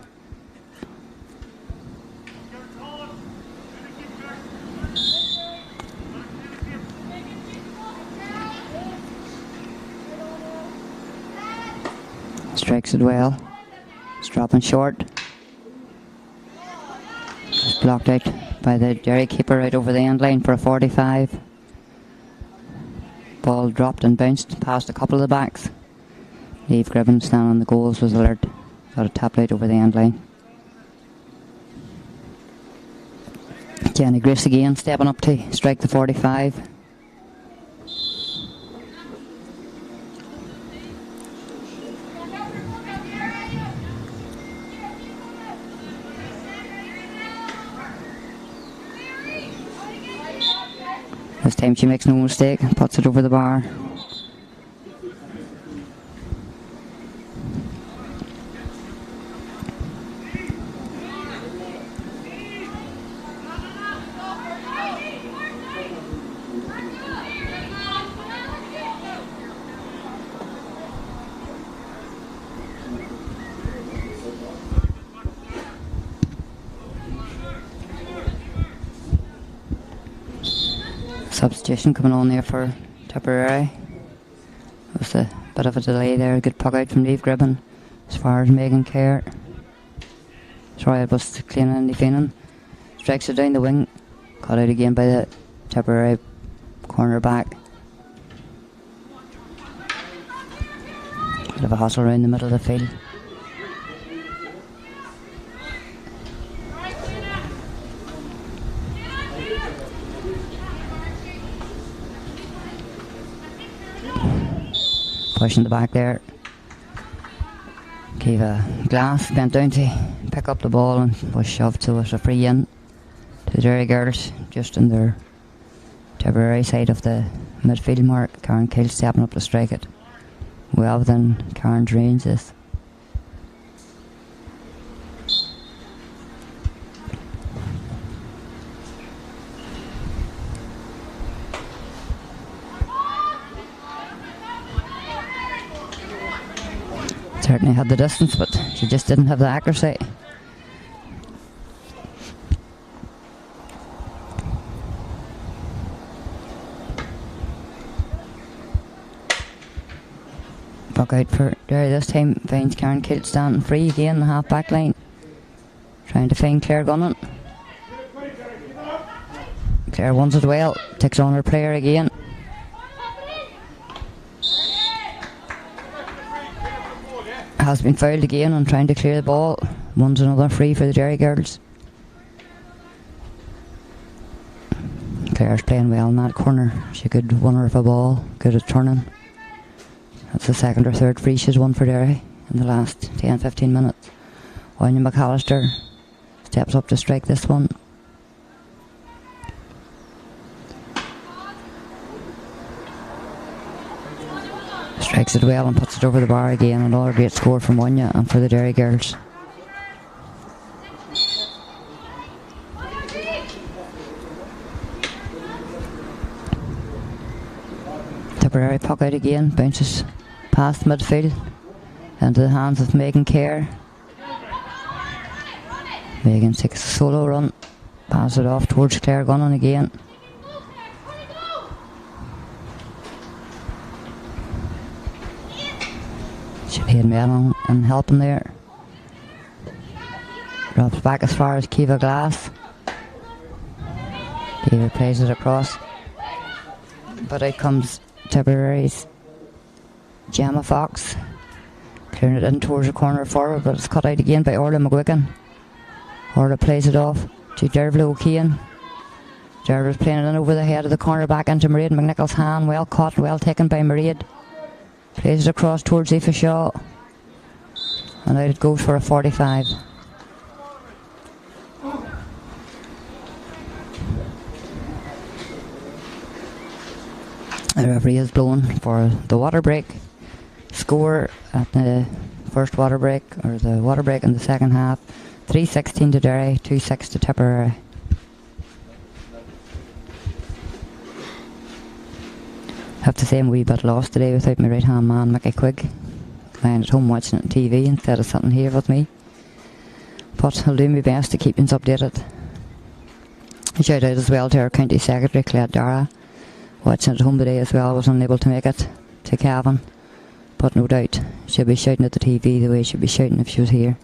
Strikes it well. It's dropping short. It's blocked out by the Derry keeper right over the end line for a 45. Ball dropped and bounced past a couple of the backs. Eve Gribben standing on the goals was alert. Got it tapped out over the end line. Jenny Grace again stepping up to strike the 45. This time she makes no mistake, puts it over the bar. Substitution coming on there for Tipperary. It was a bit of a delay there. A good puck out from Eve Gribben as far as Megan Kerr. Sorry, it was cleaning and defending. Strikes it down the wing. Cut out again by the Tipperary corner back. Bit of a hustle around the middle of the field. Pushing the back there. Gave a glass, bent down to pick up the ball and was shoved, so it's a free in to the Derry girls just in their Tipperary side of the midfield mark. Karen Kale stepping up to strike it. Well within Karen's range this. Certainly had the distance, but she just didn't have the accuracy. Puck out for Derry this time. Finds Karen Kilt standing free again in the half back line. Trying to find Claire Gunnan. Claire wants it well. Takes on her player again. Has been fouled again on trying to clear the ball. One's another free for the Derry girls. Claire's playing well in that corner. She could win her of a ball, good at turning. That's the second or third free she's won for Derry in the last 10-15 minutes. Anya McAllister steps up to strike this one. Strikes it well and puts it over the bar again. Another great score from Anya and for the Derry girls. Tipperary puck out again, bounces past midfield into the hands of Megan Kerr. Megan takes a solo run, Pass it off towards Claire Gunnan again. Should be men and helping there. Drops back as far as Kiva Glass. Kiva plays it across. But out comes Tipperary's Gemma Fox. Clearing it in towards the corner forward, but it's cut out again by Orla McGuigan. Orla plays it off to Dervla O'Keane. Dervla's playing it in over the head of the corner back into Mairead McNichol's hand. Well caught, well taken by Mairead. Plays it across towards Aoife Shaw. And out it goes for a 45. The referee is blowing for the water break. Score at the first water break, or the water break in the second half, 3-16 to Derry, 2-6 to Tipperary. Have to say I'm a wee bit lost today without my right hand man Mickey Quigg. Lying at home watching it on TV instead of sitting here with me. But I'll do my best to keep you updated. A shout out as well to our County Secretary Claire Dara, watching at home today as well. Was unable to make it to Cavan, but no doubt she'll be shouting at the TV the way she'd be shouting if she was here.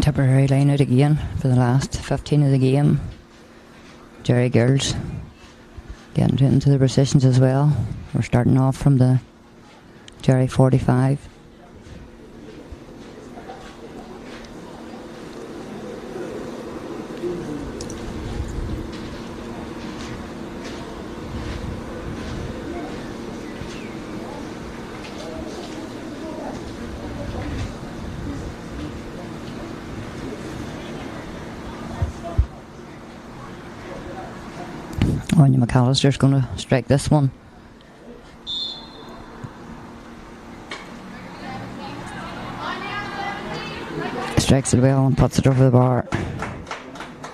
Tipperary line out again for the last 15 of the game. Derry girls getting into the positions as well. We're starting off from the Derry 45. Anya McAllister's going to strike this one. Strikes it well and puts it over the bar.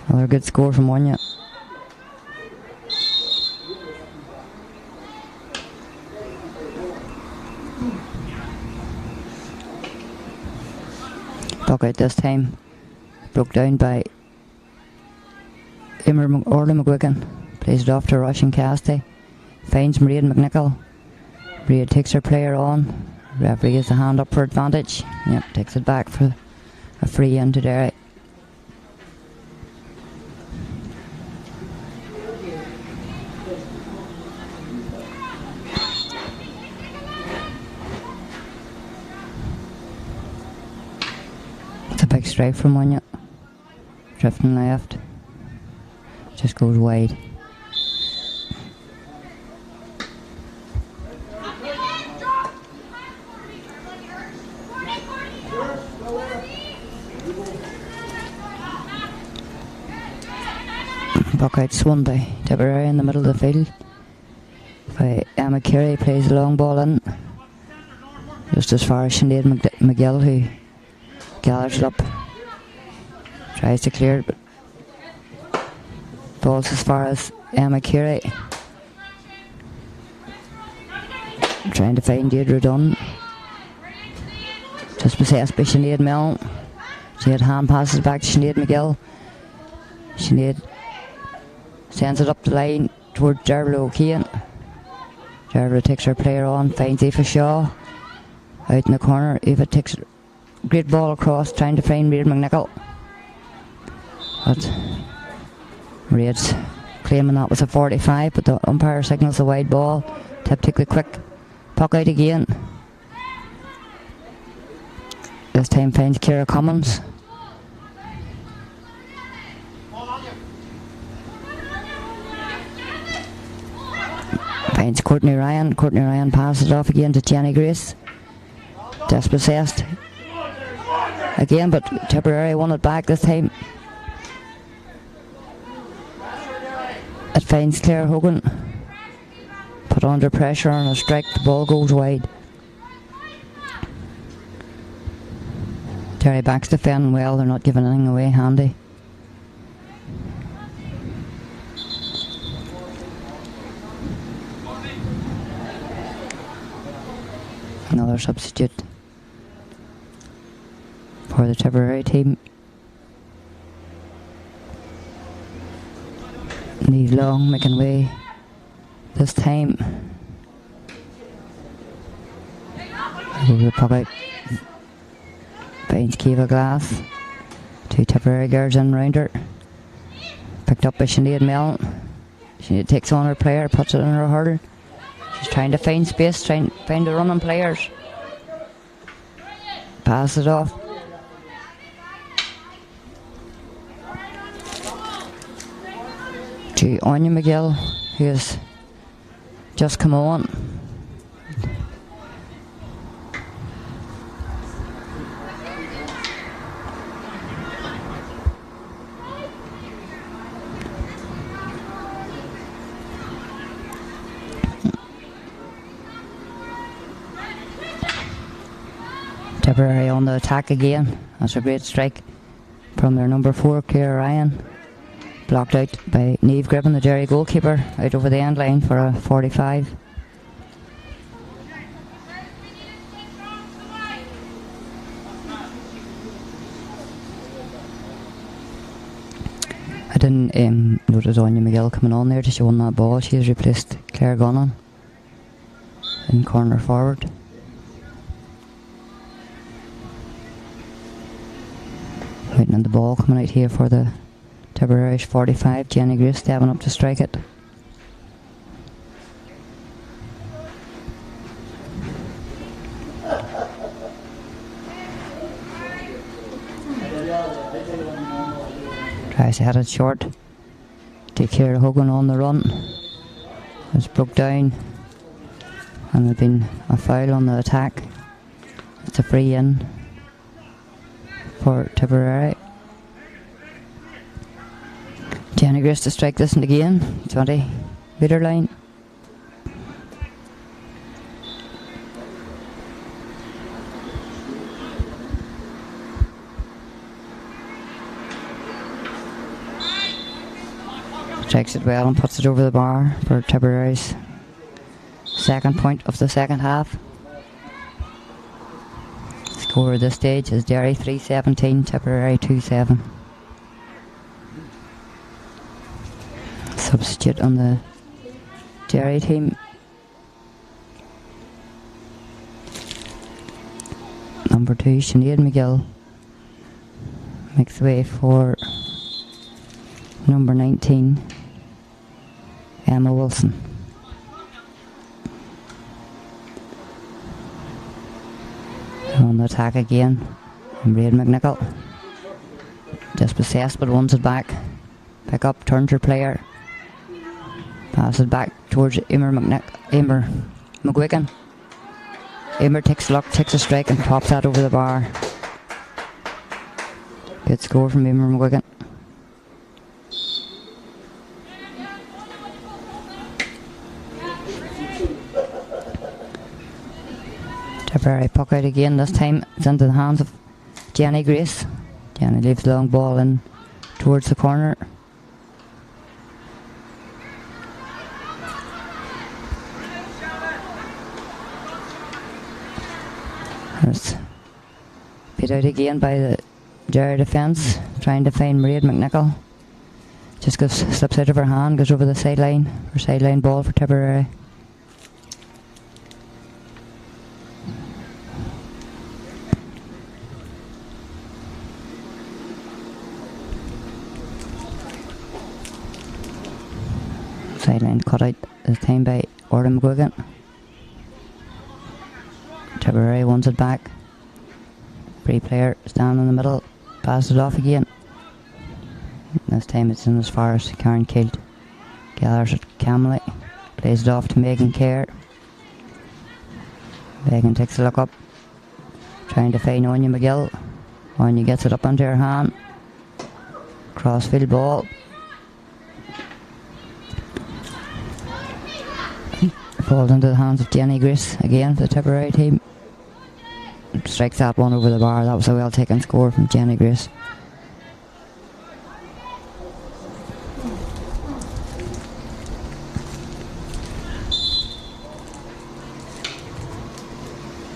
Another good score from Anya. Puck out this time. Broke down by Orla McGuigan. Plays it off to Russian Casty. Finds Mairead McNichol. Mairead takes her player on. Referee gives a hand up for advantage. Yep, takes it back for a free in to Derry. It's a big strike from Anya. Drifting left. Just goes wide. Puck out swung by Tipperary in the middle of the field. By Emma Carey plays the long ball in. Just as far as Sinead McGill, who gathers it up. Tries to clear it, but falls as far as Emma Carey. Trying to find Deirdre Dunn. Just possessed by Sinead Mellon. Sinead hand passes back to Sinead McGill. Sinead sends it up the line towards Derry O'Keehan. Derry takes her player on, finds Aoife Shaw. Out in the corner, Aoife takes a great ball across, trying to find Reid McNichol. But Reid's claiming that was a 45, but the umpire signals a wide ball. Tiptically quick, puck out again. This time finds Ciara Cummins. Finds Courtney Ryan. Courtney Ryan passes it off again to Jenny Grace. Dispossessed again, but Tipperary won it back this time. It finds Claire Hogan. Put under pressure on a strike, the ball goes wide. Derry backs defending well, they're not giving anything away handy. Another substitute for the Tipperary team. Niamh Long making way this time. Over the puck out. Finds Kiva Glass. Two Tipperary girls in round her. Picked up by Sinead Mellon. Sinead takes on her player, puts it in her hurler. She's trying to find space, trying to find the running players. Pass it off. To Anya McGill, who has just come on. Tipperary on the attack again. That's a great strike from their number 4, Ciara Ryan. Blocked out by Niamh Gribben, the Derry goalkeeper, out over the end line for a 45. I didn't notice Anya McGill coming on there to show on that ball. She has replaced Claire Gunnan in corner forward. Waiting on the ball coming out here for the Tipperary 45. Jenny Grace stepping up to strike it. Tries to hit it short. To Ciara Hogan on the run. It's broke down. And there's been a foul on the attack. It's a free in for Tipperary. Jenny Grace to strike this one again. 20 metre line. Strikes it well and puts it over the bar for Tipperary's second point of the second half. Score at this stage is Derry 3-17, Tipperary 2-7. Substitute on the Derry team. Number 2, Sinead McGill makes way for number 19, Emma Wilson. On the attack again, and Reid McNichol. Dispossessed but wants it back. Pick up, turns her player. Pass it back towards Emer McGuigan. Emer takes luck, takes a strike and pops that over the bar. Good score from Emer McGuigan. Tipperary puck out again, this time it's into the hands of Jenny Grace. Jenny leaves the long ball in towards the corner. It's beat out again by the Derry defence, trying to find Mairead McNichol. Just slips out of her hand, goes over the sideline. Her sideline ball for Tipperary. Sideline cut out this time by Orla McGuigan. Tipperary wants it back. Free player standing in the middle, passes it off again. This time it's in as far as Karen Kilt. Gathers it calmly, plays it off to Megan Kerr. Megan takes a look up, trying to find Anya McGill. Anya gets it up into her hand. Crossfield ball. Falls into the hands of Jenny Grace again for the Tipperary team. Strikes that one over the bar. That was a well taken score from Jenny Grace.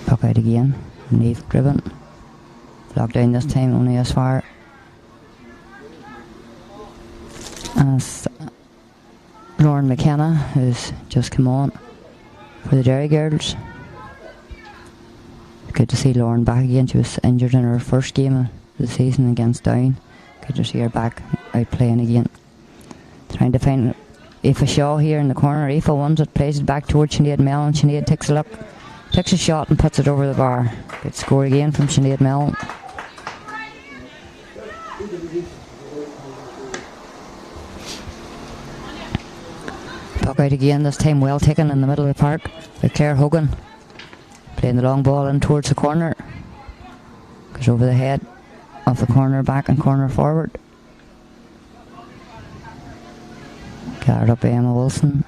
Puck out again. Neve driven. Blocked down this time, only as far as Lauren McKenna, who's just come on for the Derry girls. Good to see Lauren back again. She was injured in her first game of the season against Down. Good to see her back out playing again. Trying to find Aoife Shaw here in the corner. Aoife wants it, plays it back towards Sinead Mellon. Sinead takes a look, takes a shot and puts it over the bar. Good score again from Sinead Mellon. Puck out again, this time well taken in the middle of the park by Claire Hogan. Playing the long ball in towards the corner. Goes over the head of the corner back and corner forward. Gathered up by Emma Wilson.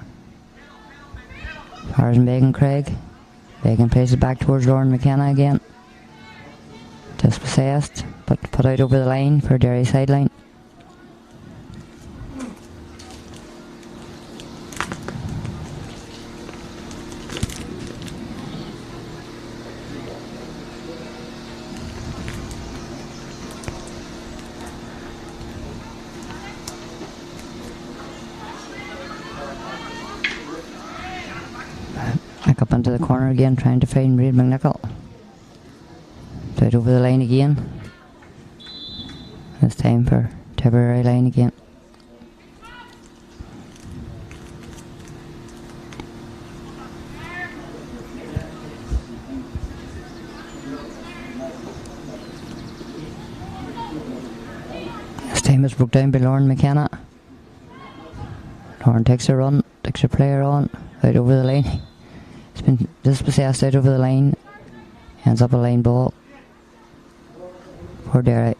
Fires Megan Craig. Megan plays it back towards Lauren McKenna again. Dispossessed, but put out over the line for Derry sideline. Back up into the corner again, trying to find Mairead McNichol. Right over the line again. This time for Tipperary line again. This time it's broke down by Lauren McKenna. Lauren takes a run, takes a player on, out over the line. It's been dispossessed out over the line. Ends up a line ball for Derry.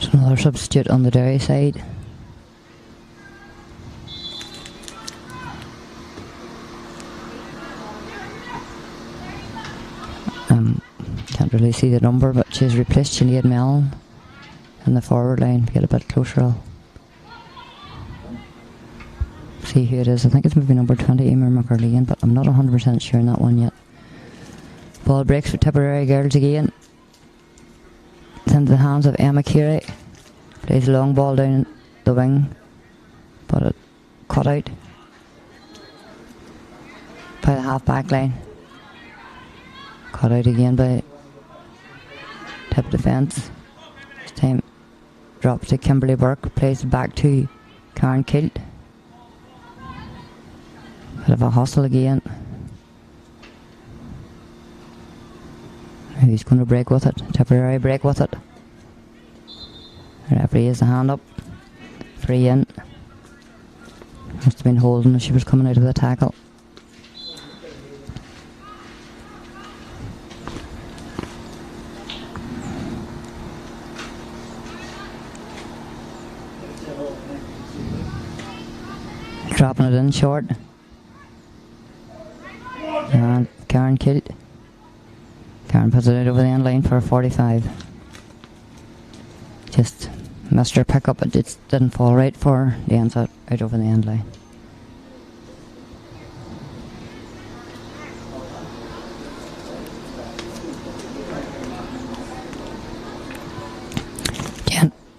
So another substitute on the Derry side. Can't really see the number, but she's replaced Sinead Mellon in the forward line. Get a bit closer, I'll see who it is. I think it's maybe number 20, Emer McCurlean, but I'm not 100% sure on that one yet. Ball breaks for Tipperary girls again. It's into the hands of Emma Carey. Plays a long ball down the wing, but it cut out by the half back line. Cut out again by Tip defence. This time drops to Kimberly Burke, plays it back to Karen Kilt. Bit of a hustle again. Who's going to break with it? Tipperary break with it. The referee has the hand up. Free in. Must have been holding as she was coming out of the tackle. Dropping it in short. And Karen Kilt. Karen puts it out over the end line for a 45. Just Missed her pick up, but it didn't fall right for her. The ends out over the end line.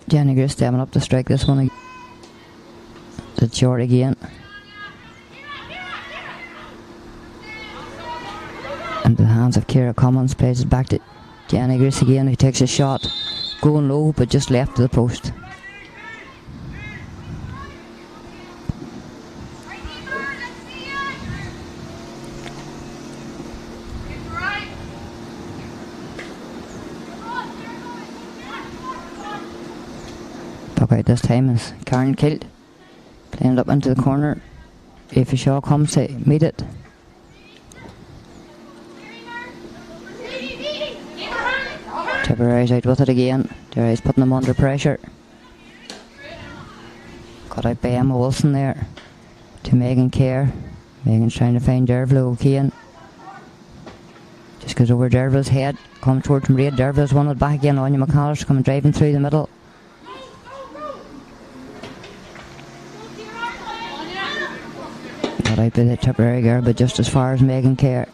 Jenny Grease stepping up to strike this one. It's short again. Into the hands of Ciara Cummins. Plays it back to Jenny Grease again. He takes a shot. Going low, but just left to the post. Puck out this time is Karen Kilt. Playing it up into the corner. Aoife Shaw comes to meet it. Tipperary's out with it again. Derry's putting them under pressure. Cut out by Emma Wilson there to Megan Kerr. Megan's trying to find Dervla O'Kane. Just goes over Dervla's head. Comes towards Maria. Dervla's won it back again. Anya McCallister coming driving through the middle. Cut out by the Tipperary girl, but just as far as Megan Kerr.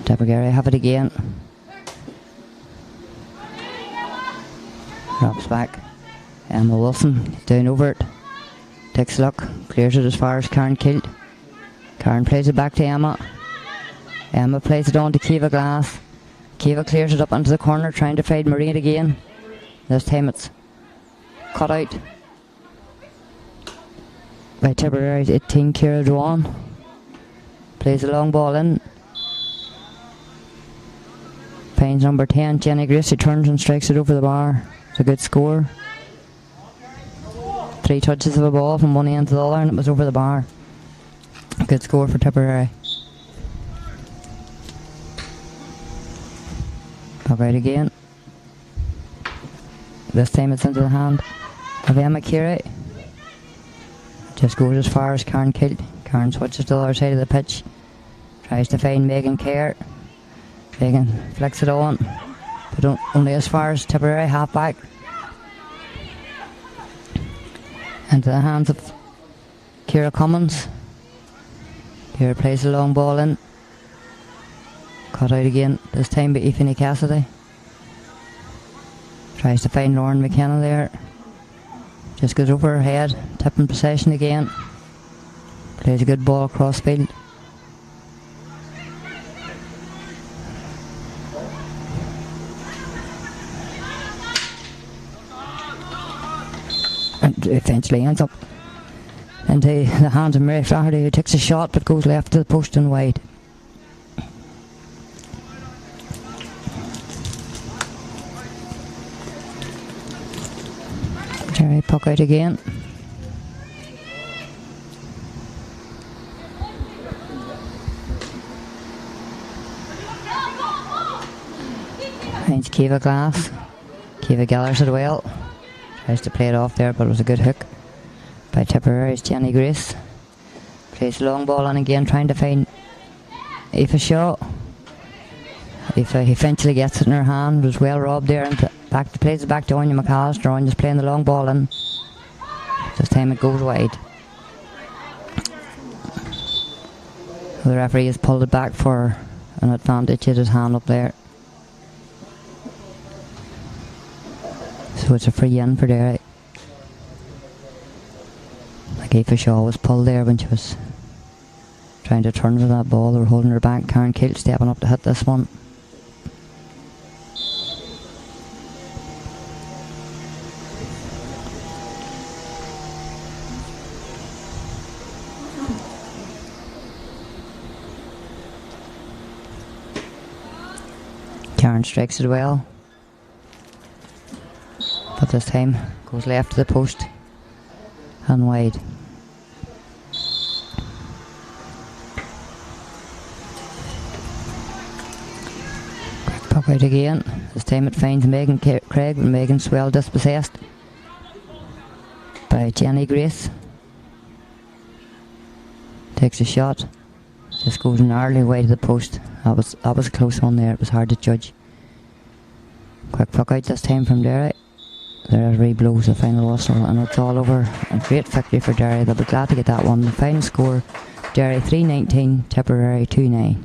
Tipperary have it again. Drops back. Emma Wilson down over it. Takes a look. Clears it as far as Karen Kilt. Karen plays it back to Emma. Emma plays it on to Kiva Glass. Kiva clears it up into the corner, trying to find Marine again. This time it's cut out by Tipperary's 18, Ciara Dwan. Plays a long ball in. Finds number 10, Jenny Grease, who turns and strikes it over the bar. It's a good score. 3 touches of a ball from one end to the other, and it was over the bar. Good score for Tipperary. Puck out again. This time it's into the hand of Emma Keary. Just goes as far as Karen Kilt. Karen switches to the other side of the pitch. Tries to find Megan Kerr. Megan flicks it on, but only as far as Tipperary half back. Into the hands of Ciara Cummins. Ciara plays the long ball in. Cut out again, this time by Aoife Cassidy. Tries to find Lauren McKenna there. Just goes over her head, tipping possession again. Plays a good ball across field. And eventually ends up into the hands of Mary Flaherty, who takes a shot but goes left to the post and wide. Derry puck out again. Finds Kiva Glass. Kiva gathers it well. Tries to play it off there, but it was a good hook by Tipperary's Jenny Grease. Plays the long ball on again, trying to find Aoife Shaw. Aoife eventually gets it in her hand, was well robbed there, and plays it back to Anya McAllister. Anya's playing the long ball in. This time it goes wide. The referee has pulled it back for an advantage. Hit his hand up there. So it's a free in for Derry. Like Aoife Shaw was pulled there when she was trying to turn with that ball. They were holding her back. Karen Kilt stepping up to hit this one. Karen strikes it well, but this time goes left to the post and wide. Quick puck out again. This time it finds Megan Craig, but Megan's well dispossessed by Jenny Grease. Takes a shot. Just goes gnarly way to the post. That was a close one there. It was hard to judge. Quick puck out this time from Derry. The referee blows the final whistle and it's all over. A great victory for Derry. They'll be glad to get that one. The final score, Derry 3-19, Tipperary 2-9.